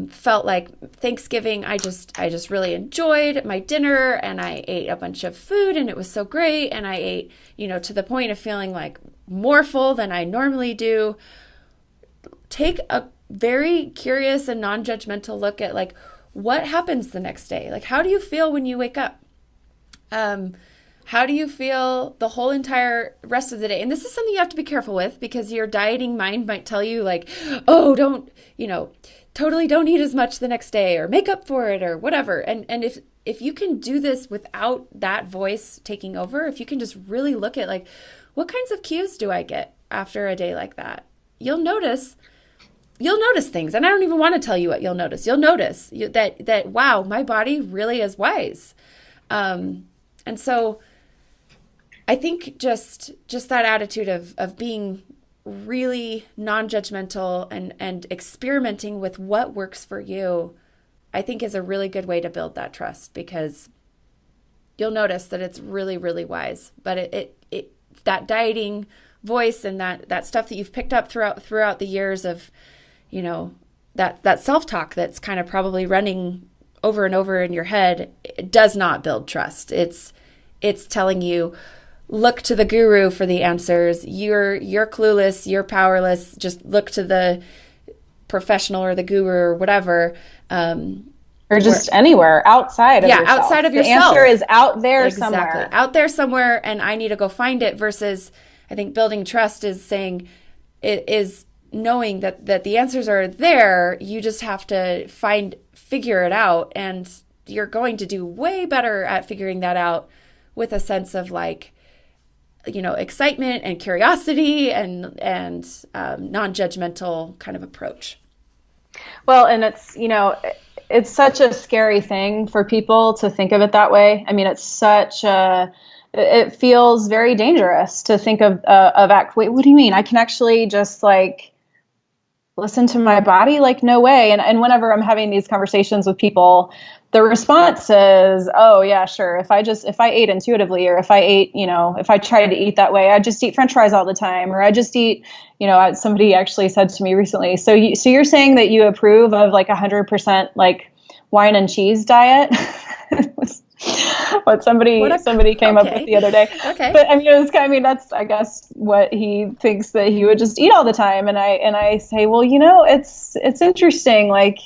felt like Thanksgiving, I just really enjoyed my dinner and I ate a bunch of food and it was so great, and I ate, to the point of feeling like more full than I normally do. Take a very curious and non-judgmental look at, like, what happens the next day? Like, how do you feel when you wake up? How do you feel the whole entire rest of the day? And this is something you have to be careful with, because your dieting mind might tell you, like, oh, totally don't eat as much the next day, or make up for it, or whatever. And if you can do this without that voice taking over, if you can just really look at, like, what kinds of cues do I get after a day like that? You'll notice things. And I don't even want to tell you what you'll notice. You'll notice that, wow, my body really is wise. And so I think just that attitude of being really non-judgmental and experimenting with what works for you, I think is a really good way to build that trust, because you'll notice that it's really, really wise. But it that dieting voice and that stuff that you've picked up throughout the years of, that self-talk that's kind of probably running over and over in your head, it does not build trust. It's telling you, look to the guru for the answers. You're clueless, you're powerless. Just look to the professional or the guru or whatever. Or just anywhere outside of yourself. Yeah, outside of yourself. The answer is out there somewhere. Exactly. Out there somewhere, and I need to go find it, versus I think building trust is saying, it is knowing that the answers are there. You just have to figure it out, and you're going to do way better at figuring that out with a sense of, like, excitement and curiosity and non-judgmental kind of approach. Well, and it's such a scary thing for people to think of it that way. I mean, it feels very dangerous to think wait, what do you mean? I can actually just like listen to my body? Like, no way. And whenever I'm having these conversations with people, the response is, oh yeah, sure. If I ate intuitively, or if I tried to eat that way, I just eat French fries all the time, or I just eat, somebody actually said to me recently, so you're saying that you approve of like 100% like wine and cheese diet? What somebody came up with the other day. Okay. But that's, I guess, what he thinks that he would just eat all the time. And I say, well, it's interesting. Like,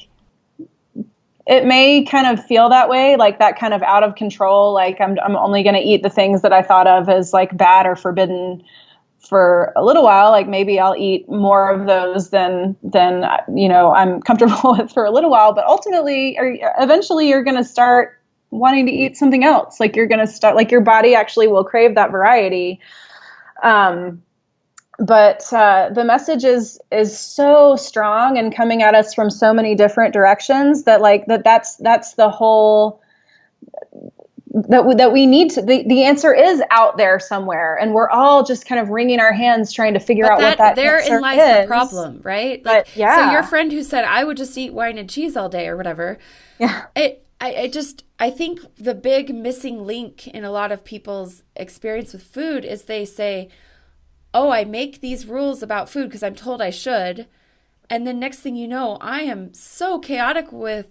it may kind of feel that way, like that kind of out of control. Like I'm only going to eat the things that I thought of as like bad or forbidden for a little while. Like maybe I'll eat more of those than I'm comfortable with for a little while. But ultimately, eventually you're going to start wanting to eat something else. Like you're going to start, like your body actually will crave that variety. But the message is so strong and coming at us from so many different directions that that's the whole that we need to, the answer is out there somewhere, and we're all just kind of wringing our hands trying to figure out what that therein lies is. the problem, right? Like, So your friend who said I would just eat wine and cheese all day or whatever. Yeah. I think the big missing link in a lot of people's experience with food is they say, oh, I make these rules about food because I'm told I should. And then next thing you know, I am so chaotic with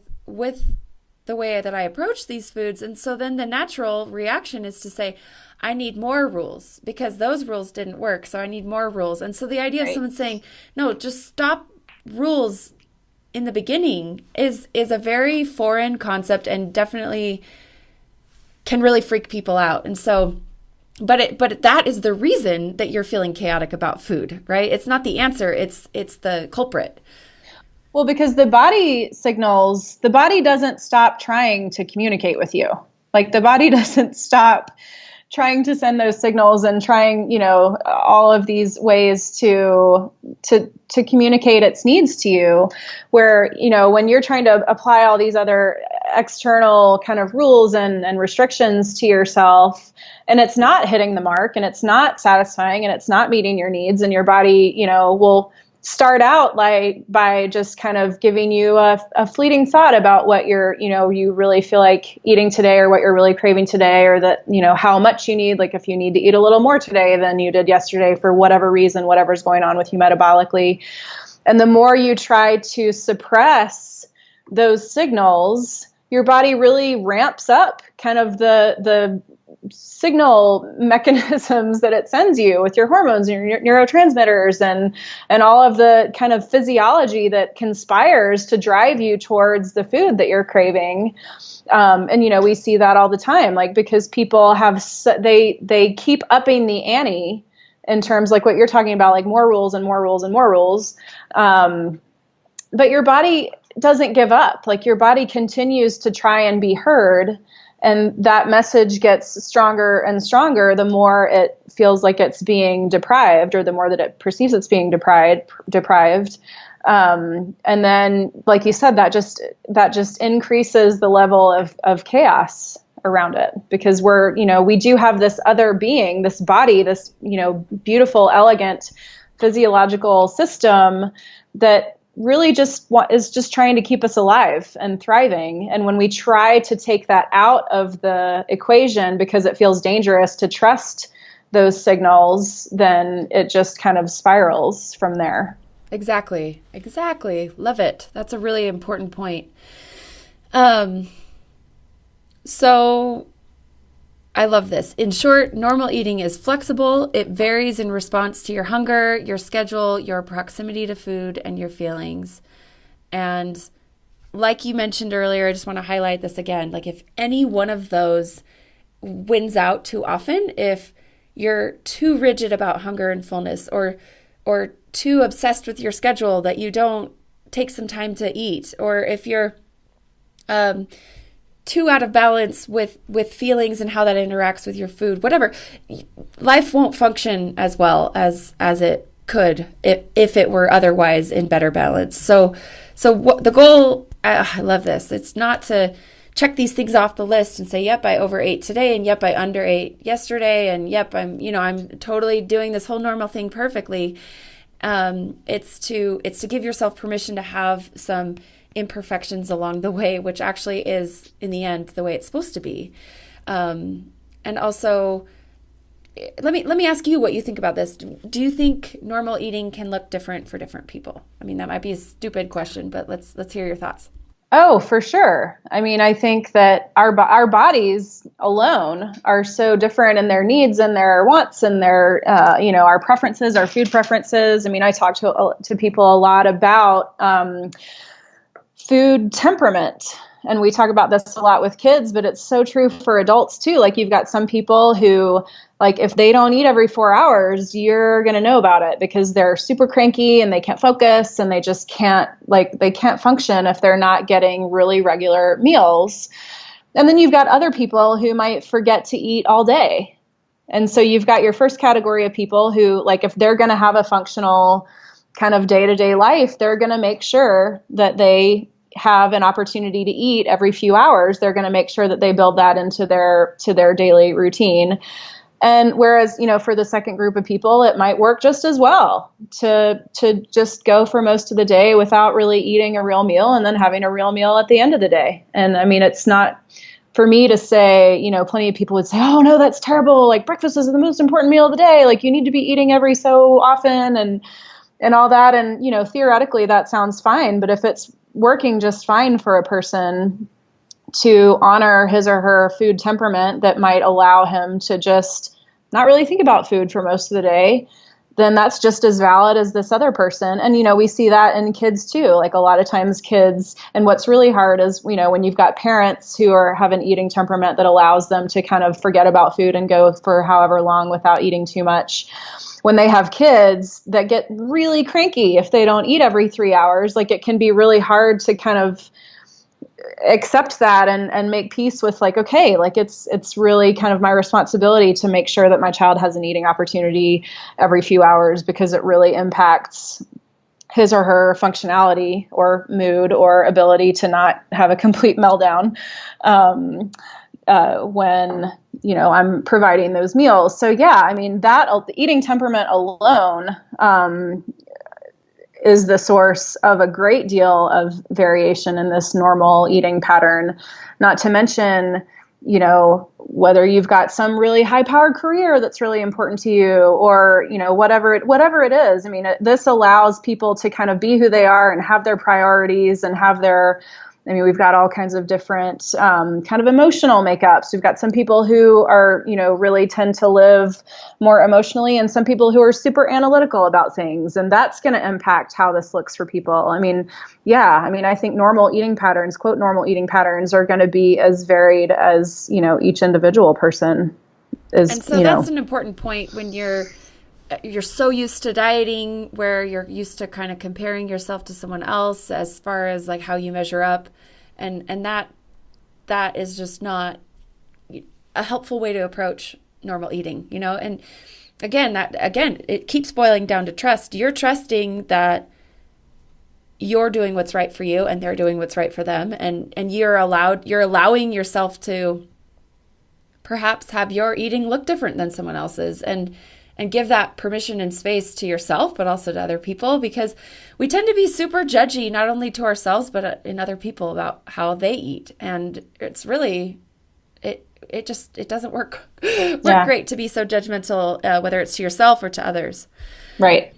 the way that I approach these foods. And so then the natural reaction is to say, I need more rules because those rules didn't work. So I need more rules. And so the idea of someone saying, no, just stop rules in the beginning is a very foreign concept and definitely can really freak people out. And so, but that is the reason that you're feeling chaotic about food, right? It's not the answer. It's the culprit. Well, because the body doesn't stop trying to communicate with you. Like the body doesn't stop trying to send those signals and trying, all of these ways to communicate its needs to you, where, when you're trying to apply all these other external kind of rules and restrictions to yourself, and it's not hitting the mark and it's not satisfying and it's not meeting your needs, and your body, will start out by just kind of giving you a fleeting thought about what you really feel like eating today, or what you're really craving today, or that, how much you need, like if you need to eat a little more today than you did yesterday for whatever reason, whatever's going on with you metabolically. And the more you try to suppress those signals, your body really ramps up kind of the signal mechanisms that it sends you with your hormones and your neurotransmitters and all of the kind of physiology that conspires to drive you towards the food that you're craving. And we see that all the time, like because people they keep upping the ante in terms like what you're talking about, like more rules and more rules and more rules. But your body doesn't give up. Like your body continues to try and be heard. And that message gets stronger and stronger the more it feels like it's being deprived, or the more that it perceives it's being deprived. And then, like you said, that just increases the level of chaos around it, because we do have this other being, this body, this, beautiful, elegant physiological system that really is just trying to keep us alive and thriving. And when we try to take that out of the equation because it feels dangerous to trust those signals, then it just kind of spirals from there. Exactly. Love it. That's a really important point. So I love this. In short, normal eating is flexible. It varies in response to your hunger, your schedule, your proximity to food, and your feelings. And like you mentioned earlier, I just want to highlight this again. Like if any one of those wins out too often, if you're too rigid about hunger and fullness, or too obsessed with your schedule that you don't take some time to eat, or if you're too out of balance with feelings and how that interacts with your food, whatever, life won't function as well as it could if it were otherwise in better balance. So what the goal, I love this. It's not to check these things off the list and say, yep, I overate today, and yep, I underate yesterday, and yep, I'm totally doing this whole normal thing perfectly. It's to give yourself permission to have some imperfections along the way, which actually is in the end the way it's supposed to be. And also, let me ask you what you think about this. Do you think normal eating can look different for different people? I mean, that might be a stupid question, but let's hear your thoughts. Oh, for sure. I mean, I think that our bodies alone are so different in their needs and their wants and their, our preferences, our food preferences. I mean, I talk to people a lot about food temperament. And we talk about this a lot with kids, but it's so true for adults too. Like, you've got some people who, like, if they don't eat every 4 hours, you're going to know about it because they're super cranky and they can't focus and they just can't function if they're not getting really regular meals. And then you've got other people who might forget to eat all day. And so you've got your first category of people who, like, if they're going to have a functional kind of day-to-day life, they're going to make sure that they have an opportunity to eat every few hours. They're going to make sure that they build that into their daily routine. And whereas, for the second group of people, it might work just as well to just go for most of the day without really eating a real meal and then having a real meal at the end of the day. And I mean, it's not for me to say, plenty of people would say, oh no, that's terrible. Like, breakfast is the most important meal of the day. Like, you need to be eating every so often and all that. And, theoretically that sounds fine, but if it's working just fine for a person to honor his or her food temperament that might allow him to just not really think about food for most of the day, then that's just as valid as this other person. And, we see that in kids too. Like, a lot of times kids, and what's really hard is, when you've got parents who have an eating temperament that allows them to kind of forget about food and go for however long without eating too much. When they have kids that get really cranky if they don't eat every 3 hours, like, it can be really hard to kind of accept that and make peace with, like, okay, like, it's really kind of my responsibility to make sure that my child has an eating opportunity every few hours, because it really impacts his or her functionality or mood or ability to not have a complete meltdown when I'm providing those meals. So yeah, I mean, the eating temperament alone is the source of a great deal of variation in this normal eating pattern. Not to mention, whether you've got some really high-powered career that's really important to you, or whatever it is. I mean, this allows people to kind of be who they are and have their priorities and have their. I mean, we've got all kinds of different kind of emotional makeups. We've got some people who are, really tend to live more emotionally, and some people who are super analytical about things. And that's going to impact how this looks for people. I mean, yeah, I think normal eating patterns, quote, normal eating patterns are going to be as varied as, each individual person is. And so that's an important point when you're so used to dieting, where you're used to kind of comparing yourself to someone else as far as like how you measure up. And that is just not a helpful way to approach normal eating, and again, it keeps boiling down to trust. You're trusting that you're doing what's right for you and they're doing what's right for them. And you're allowing yourself to perhaps have your eating look different than someone else's, and give that permission and space to yourself, but also to other people, because we tend to be super judgy, not only to ourselves, but in other people about how they eat. And it's really, it doesn't work great to be so judgmental, whether it's to yourself or to others. Right.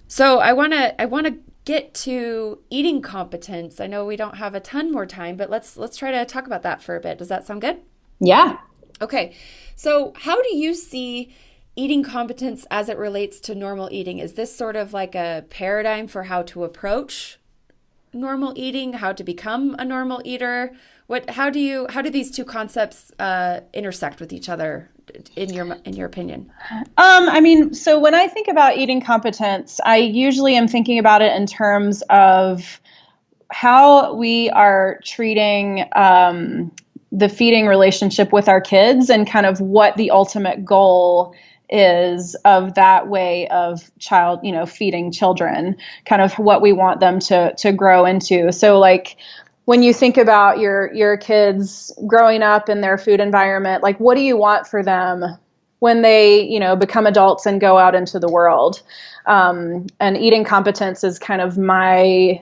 So I want to get to eating competence. I know we don't have a ton more time, but let's try to talk about that for a bit. Does that sound good? Yeah. Okay. So how do you see eating competence as it relates to normal eating? Is this sort of like a paradigm for how to approach normal eating, how to become a normal eater? How do these two concepts intersect with each other in your opinion? So when I think about eating competence, I usually am thinking about it in terms of how we are treating the feeding relationship with our kids and kind of what the ultimate goal is of that way of feeding children, kind of what we want them to grow into. So like when you think about your kids growing up in their food environment, like what do you want for them when they, become adults and go out into the world? And eating competence is kind of my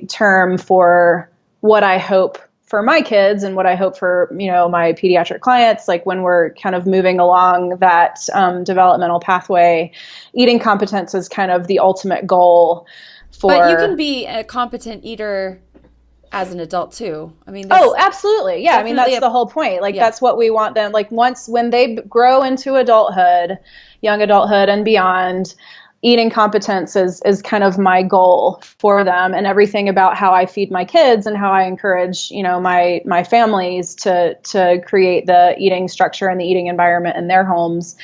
term for what I hope for my kids and what I hope for, my pediatric clients, like when we're kind of moving along that developmental pathway. Eating competence is kind of the ultimate goal for... But you can be a competent eater as an adult too. I mean, oh, absolutely. Yeah. I mean, that's the whole point. Like, that's what we want them. Like when they grow into adulthood, young adulthood and beyond, eating competence is kind of my goal for them, and everything about how I feed my kids and how I encourage, my families to create the eating structure and the eating environment in their homes.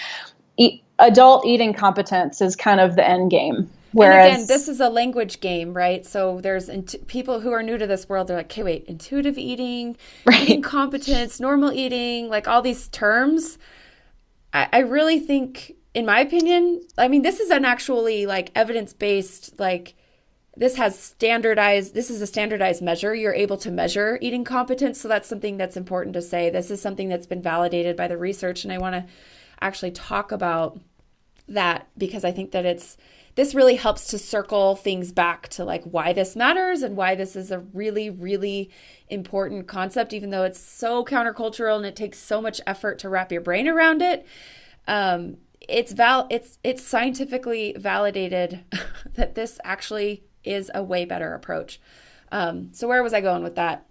Adult eating competence is kind of the end game. Whereas, and again, this is a language game, right? So there's people who are new to this world. They're like, okay, wait, intuitive eating, right, eating competence, normal eating, like all these terms. I really think, in my opinion, I mean, this is an actually like evidence-based, like this is a standardized measure. You're able to measure eating competence. So that's something that's important to say. This is something that's been validated by the research. And I want to actually talk about that because I think that this really helps to circle things back to like why this matters and why this is a really, really important concept, even though it's so countercultural and it takes so much effort to wrap your brain around it. It's scientifically validated that this actually is a way better approach. So where was I going with that?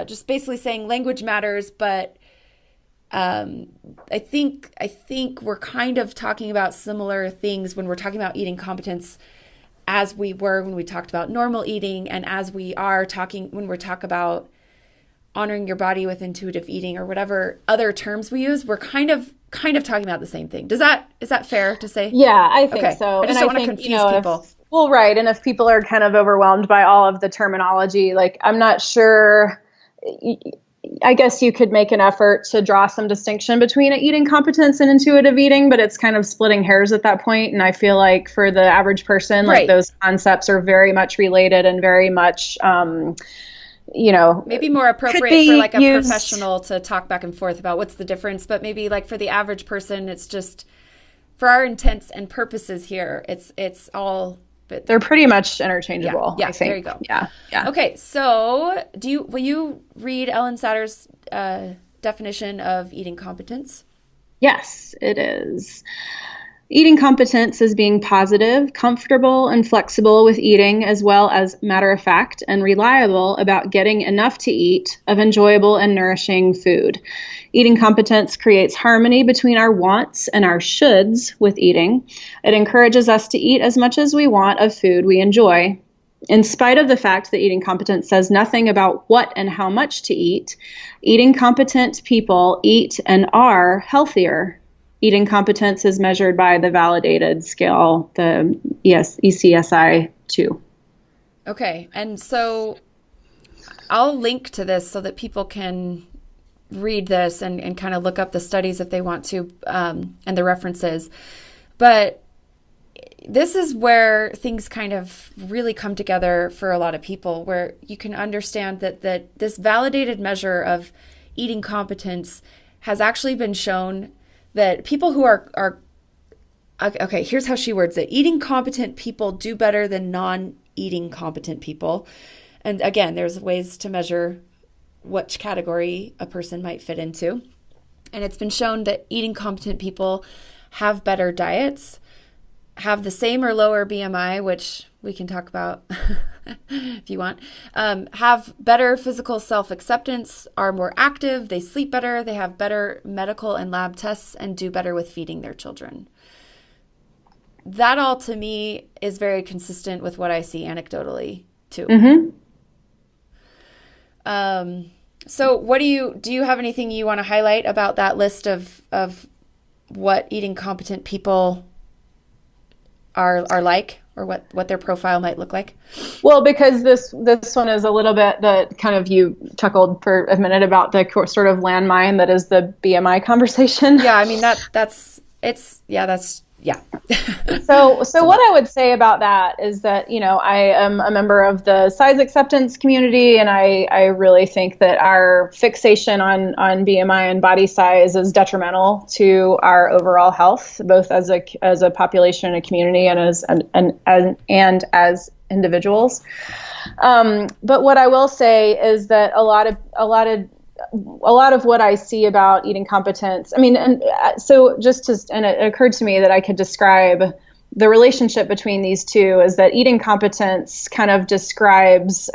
Just basically saying language matters, but I think we're kind of talking about similar things when we're talking about eating competence as we were when we talked about normal eating, and as we are talking when we talk about honoring your body with intuitive eating or whatever other terms we use. We're kind of talking about the same thing. Is that fair to say? Yeah, I think so. I just don't want to confuse people. Well, right. And if people are kind of overwhelmed by all of the terminology, like I'm not sure, I guess you could make an effort to draw some distinction between eating competence and intuitive eating, but it's kind of splitting hairs at that point. And I feel like for the average person, right, like those concepts are very much related and very much, maybe more appropriate for like a professional to talk back and forth about what's the difference. But maybe like for the average person, it's just for our intents and purposes here, it's all... But they're pretty much interchangeable. Yeah, I think. There you go. Yeah. Okay, so will you read Ellen Satter's definition of eating competence? Yes, it is. Eating competence is being positive, comfortable, and flexible with eating, as well as matter of fact and reliable about getting enough to eat of enjoyable and nourishing food. Eating competence creates harmony between our wants and our shoulds with eating. It encourages us to eat as much as we want of food we enjoy. In spite of the fact that eating competence says nothing about what and how much to eat, eating competent people eat and are healthier. Eating competence is measured by the validated scale, the ECSI-2. Okay, and so I'll link to this so that people can read this and kind of look up the studies if they want to, and the references. But this is where things kind of really come together for a lot of people, where you can understand that this validated measure of eating competence has actually been shown that people who are okay, here's how she words it. Eating competent people do better than non-eating competent people. And again, there's ways to measure which category a person might fit into. And it's been shown that eating competent people have better diets, have the same or lower BMI, which we can talk about if you want, have better physical self-acceptance, are more active, they sleep better, they have better medical and lab tests, and do better with feeding their children. That all to me is very consistent with what I see anecdotally too. Mm-hmm. So what do you have anything you want to highlight about that list of what eating competent people are like, or what their profile might look like? Well, because this one is a little bit the kind of, you chuckled for a minute about the sort of landmine that is the BMI conversation. Yeah, I mean that's yeah. So what I would say about that is that, I am a member of the size acceptance community, and I really think that our fixation on BMI and body size is detrimental to our overall health, both as a population, a community, and as individuals. But what I will say is that a lot of what I see about eating competence, and it occurred to me that I could describe the relationship between these two, is that eating competence kind of describes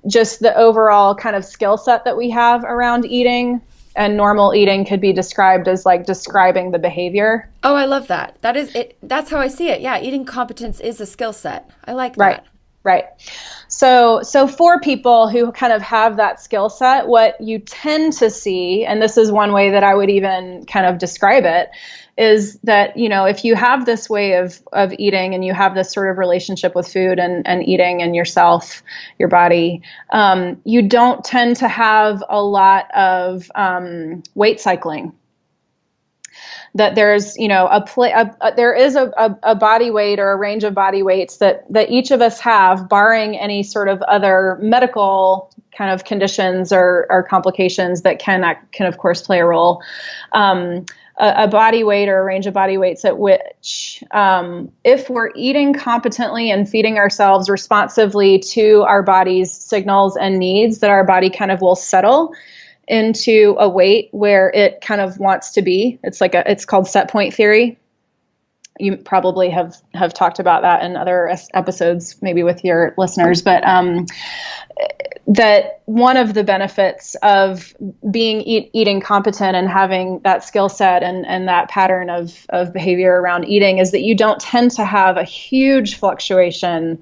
just the overall kind of skill set that we have around eating, and normal eating could be described as like describing the behavior. Oh, I love that. That is it. That's how I see it. Yeah, eating competence is a skill set. I like that. Right. So for people who kind of have that skill set, what you tend to see, and this is one way that I would even kind of describe it, is that, if you have this way of eating, and you have this sort of relationship with food and eating and yourself, your body, you don't tend to have a lot of weight cycling. That there's, there is a body weight or a range of body weights that each of us have, barring any sort of other medical kind of conditions or complications that can of course play a role. A body weight or a range of body weights at which, if we're eating competently and feeding ourselves responsively to our body's signals and needs, that our body kind of will settle into a weight where it kind of wants to be. It's called set point theory. You probably have talked about that in other episodes, maybe with your listeners, but that one of the benefits of being eating competent and having that skill set and that pattern of behavior around eating is that you don't tend to have a huge fluctuation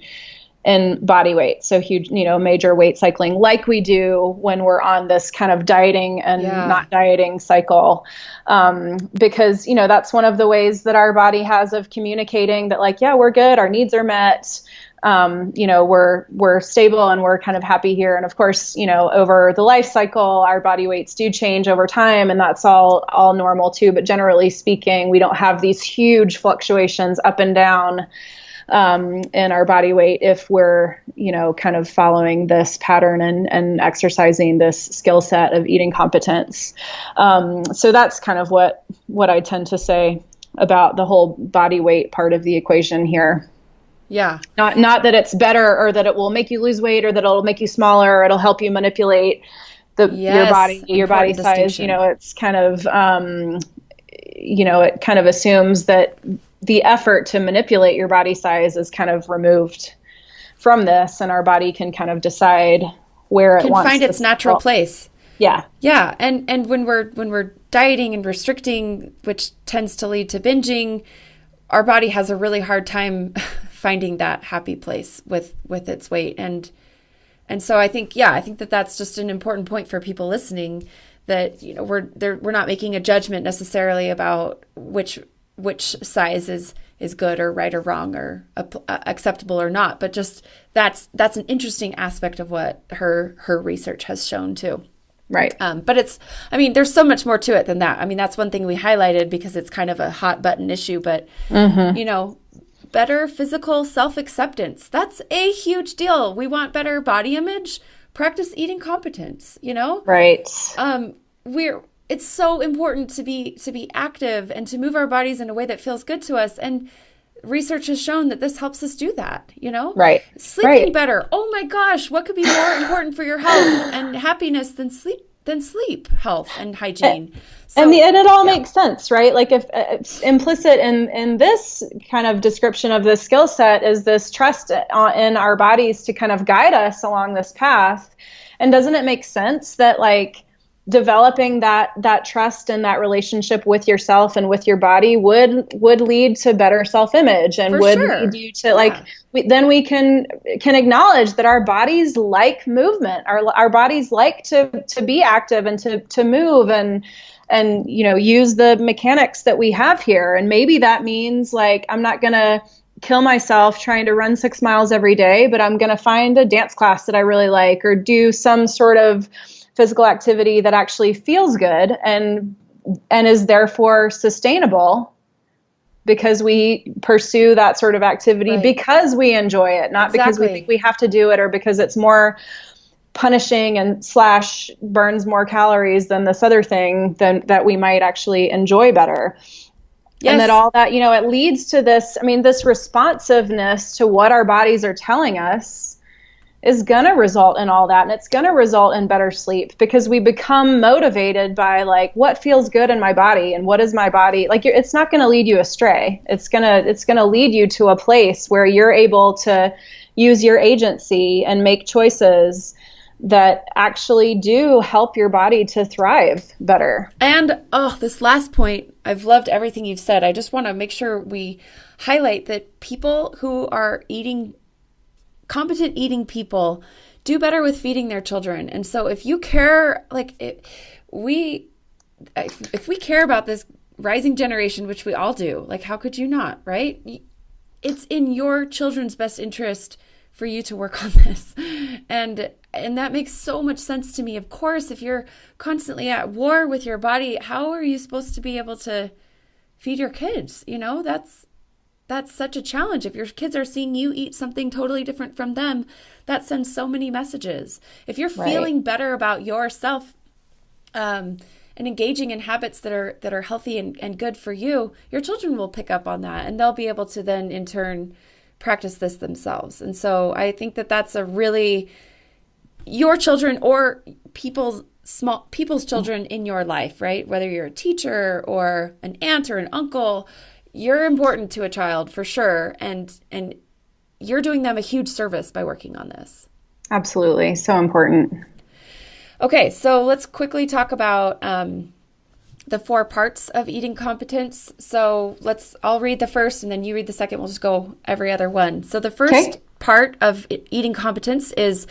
in body weight. So huge, major weight cycling like we do when we're on this kind of dieting and not dieting cycle. Because, that's one of the ways that our body has of communicating that, like, yeah, we're good. Our needs are met. We're stable and we're kind of happy here. And of course, over the life cycle, our body weights do change over time, and that's all normal too. But generally speaking, we don't have these huge fluctuations up and down in our body weight if we're, kind of following this pattern and exercising this skill set of eating competence. So that's kind of what I tend to say about the whole body weight part of the equation here. Yeah. Not that it's better or that it will make you lose weight or that it'll make you smaller or it'll help you manipulate your body size. It's kind of, it kind of assumes that the effort to manipulate your body size is kind of removed from this, and our body can kind of decide where it wants to find its natural place. Yeah. Yeah. And when we're dieting and restricting, which tends to lead to binging, our body has a really hard time finding that happy place with its weight. And so I think that that's just an important point for people listening, that, we're not making a judgment necessarily about which size is good or right or wrong or acceptable or not, but just that's an interesting aspect of what her research has shown too. Right. But there's so much more to it than that. That's one thing we highlighted because it's kind of a hot button issue, but better physical self-acceptance, that's a huge deal. We want better body image, practice eating competence, Right. It's so important to be active and to move our bodies in a way that feels good to us. And research has shown that this helps us do that, Right. Sleeping better. Oh my gosh, what could be more important for your health and happiness than sleep health and hygiene? And it all makes sense, right? Like if implicit in this kind of description of this skill set is this trust in our bodies to kind of guide us along this path. And doesn't it make sense that, like, developing that trust and that relationship with yourself and with your body would lead to better self-image and lead you to then we can acknowledge that our bodies like movement, our bodies like to be active and to move, and and, use the mechanics that we have here. And maybe that means like, I'm not going to kill myself trying to run 6 miles every day, but I'm going to find a dance class that I really like, or do some sort of physical activity that actually feels good and is therefore sustainable, because we pursue that sort of activity because we enjoy it, not because we think we have to do it, or because it's more punishing and / burns more calories than this other thing that we might actually enjoy better. Yes. And that all that, it leads to this, this responsiveness to what our bodies are telling us is going to result in all that. And it's going to result in better sleep, because we become motivated by like, what feels good in my body and what is my body like. It's not going to lead you astray. It's going to lead you to a place where you're able to use your agency and make choices that actually do help your body to thrive better. And this last point, I've loved everything you've said. I just want to make sure we highlight that people who are competent eating people do better with feeding their children. And so if you care, if we care about this rising generation, which we all do, like, how could you not, right? It's in your children's best interest for you to work on this. And that makes so much sense to me. Of course, if you're constantly at war with your body, how are you supposed to be able to feed your kids? That's such a challenge. If your kids are seeing you eat something totally different from them, that sends so many messages. If you're feeling better about yourself and engaging in habits that are healthy and good for you, your children will pick up on that, and they'll be able to then in turn practice this themselves. And so I think that that's a really, your children or people's children in your life, right? Whether you're a teacher or an aunt or an uncle, you're important to a child for sure. And you're doing them a huge service by working on this. Absolutely. So important. Okay. So let's quickly talk about the 4 parts of eating competence. So I'll read the first and then you read the second. We'll just go every other one. So the first part of eating competence is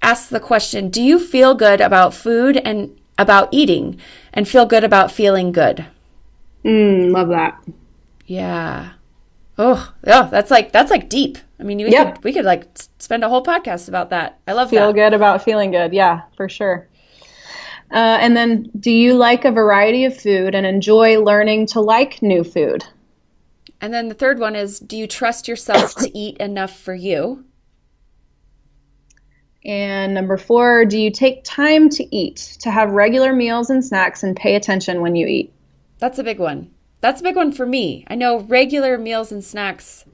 ask the question, do you feel good about food and about eating and feel good about feeling good? Love that. Yeah. Oh, yeah. That's like deep. We could like spend a whole podcast about that. I love that. Feel good about feeling good. Yeah, for sure. And then, do you like a variety of food and enjoy learning to like new food? And then the third one is, do you trust yourself to eat enough for you? And number 4, do you take time to eat, to have regular meals and snacks and pay attention when you eat? That's a big one. That's a big one for me. I know regular meals and snacks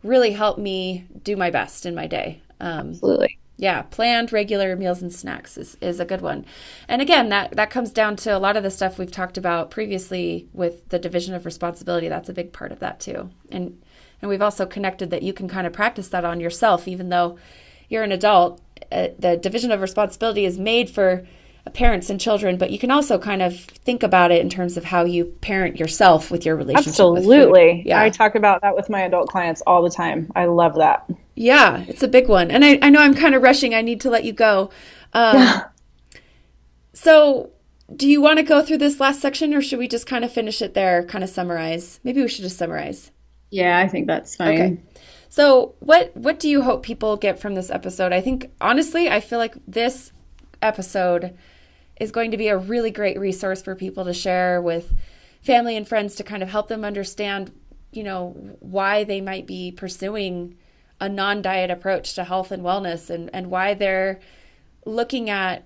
really help me do my best in my day. Absolutely. Yeah, planned regular meals and snacks is a good one. And again, that comes down to a lot of the stuff we've talked about previously with the division of responsibility. That's a big part of that too. And we've also connected that you can kind of practice that on yourself, even though you're an adult. The division of responsibility is made for parents and children, but you can also kind of think about it in terms of how you parent yourself with your relationship with food. Yeah. I talk about that with my adult clients all the time. I love that. Yeah, it's a big one. And I know I'm kind of rushing. I need to let you go. So do you want to go through this last section, or should we just kind of finish it there, kind of summarize? Maybe we should just summarize. Yeah, I think that's fine. Okay. So what do you hope people get from this episode? I think, honestly, I feel like this episode is going to be a really great resource for people to share with family and friends to kind of help them understand, why they might be pursuing a non-diet approach to health and wellness, and why they're looking at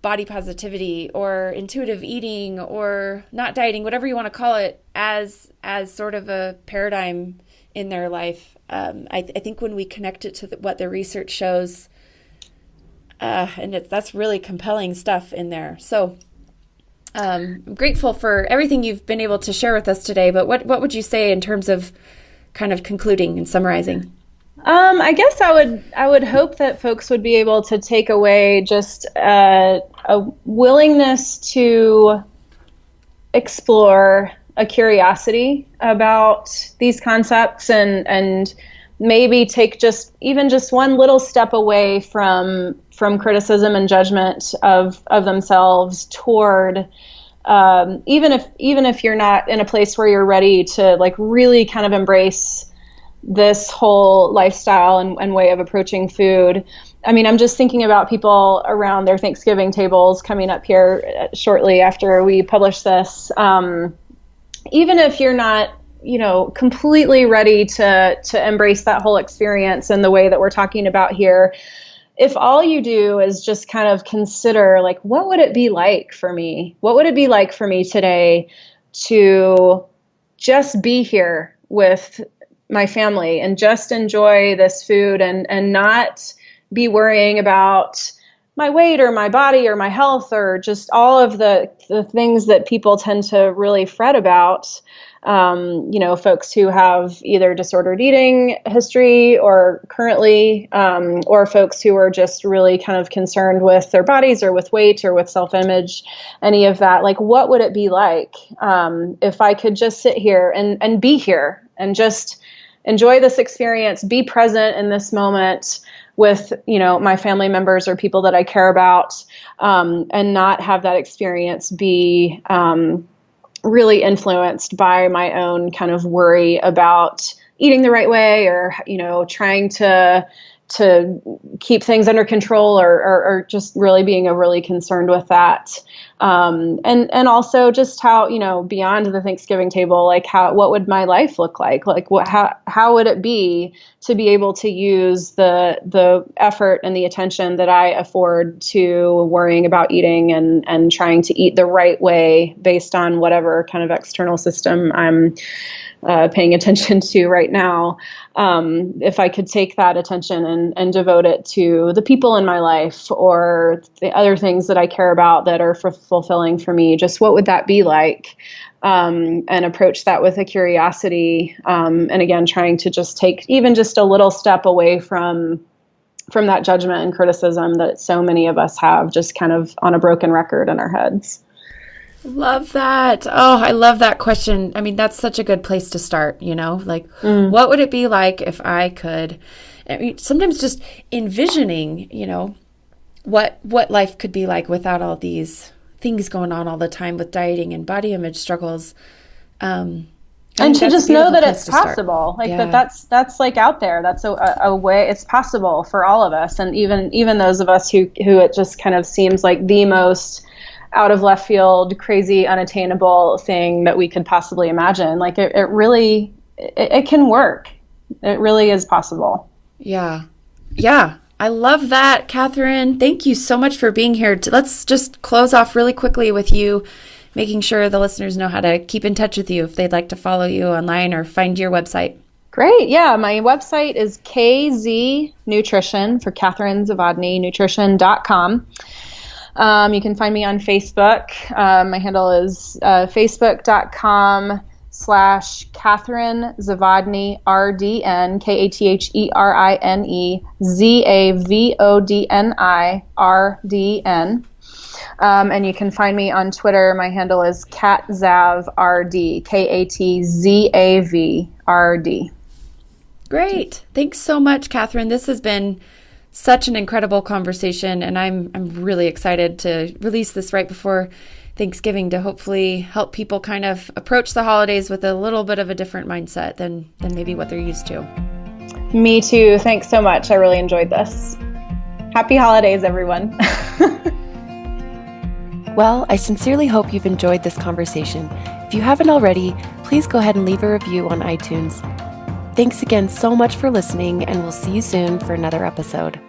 body positivity or intuitive eating or not dieting, whatever you want to call it, as sort of a paradigm in their life. I think when we connect it to what the research shows, and that's really compelling stuff in there. So I'm grateful for everything you've been able to share with us today, but what would you say in terms of kind of concluding and summarizing? I guess I would hope that folks would be able to take away just a willingness to explore, a curiosity about these concepts, and maybe take just one little step away from criticism and judgment of themselves toward even if you're not in a place where you're ready to like really kind of embrace this whole lifestyle and way of approaching food. I mean, I'm just thinking about people around their Thanksgiving tables coming up here shortly after we publish this. Even if you're not, completely ready to embrace that whole experience in the way that we're talking about here, if all you do is just kind of consider, like, what would it be like for me? What would it be like for me today to just be here with my family and just enjoy this food and not be worrying about my weight or my body or my health or just all of the things that people tend to really fret about. Folks who have either disordered eating history or currently, or folks who are just really kind of concerned with their bodies or with weight or with self-image, any of that. Like, what would it be like if I could just sit here and be here and just enjoy this experience, be present in this moment with, my family members or people that I care about, and not have that experience be really influenced by my own kind of worry about eating the right way or, trying to keep things under control or just really being overly concerned with that. And also just how, beyond the Thanksgiving table, like what would my life look like? Like how would it be to be able to use the effort and the attention that I afford to worrying about eating and trying to eat the right way based on whatever kind of external system I'm paying attention to right now. If I could take that attention and devote it to the people in my life or the other things that I care about that are fulfilling for me, just what would that be like? And approach that with a curiosity. And again, trying to just take even just a little step away from that judgment and criticism that so many of us have just kind of on a broken record in our heads. Love that. Oh, I love that question. I mean, that's such a good place to start, what would it be like if I could, sometimes just envisioning, what life could be like without all these things going on all the time with dieting and body image struggles. And to just know that it's possible, that's like out there. That's a way it's possible for all of us. And even those of us who it just kind of seems like the most out of left field, crazy, unattainable thing that we could possibly imagine. Like it really can work. It really is possible. Yeah. Yeah. I love that, Catherine. Thank you so much for being here. Let's just close off really quickly with you, making sure the listeners know how to keep in touch with you if they'd like to follow you online or find your website. Great. Yeah. My website is KZ Nutrition for Catherine Zawodny, nutrition.com. You can find me on Facebook. My handle is facebook.com/Catherine Zawodny, RDN, KATHERINE, ZAVODNI, RDN. And you can find me on Twitter. My handle is KatZavRD, KATZAVRD. Great. Thanks so much, Catherine. This has been such an incredible conversation, and I'm really excited to release this right before Thanksgiving to hopefully help people kind of approach the holidays with a little bit of a different mindset than maybe what they're used to. Me too. Thanks so much. I really enjoyed this. Happy holidays, everyone. Well, I sincerely hope you've enjoyed this conversation. If you haven't already, please go ahead and leave a review on iTunes. Thanks again so much for listening, and we'll see you soon for another episode.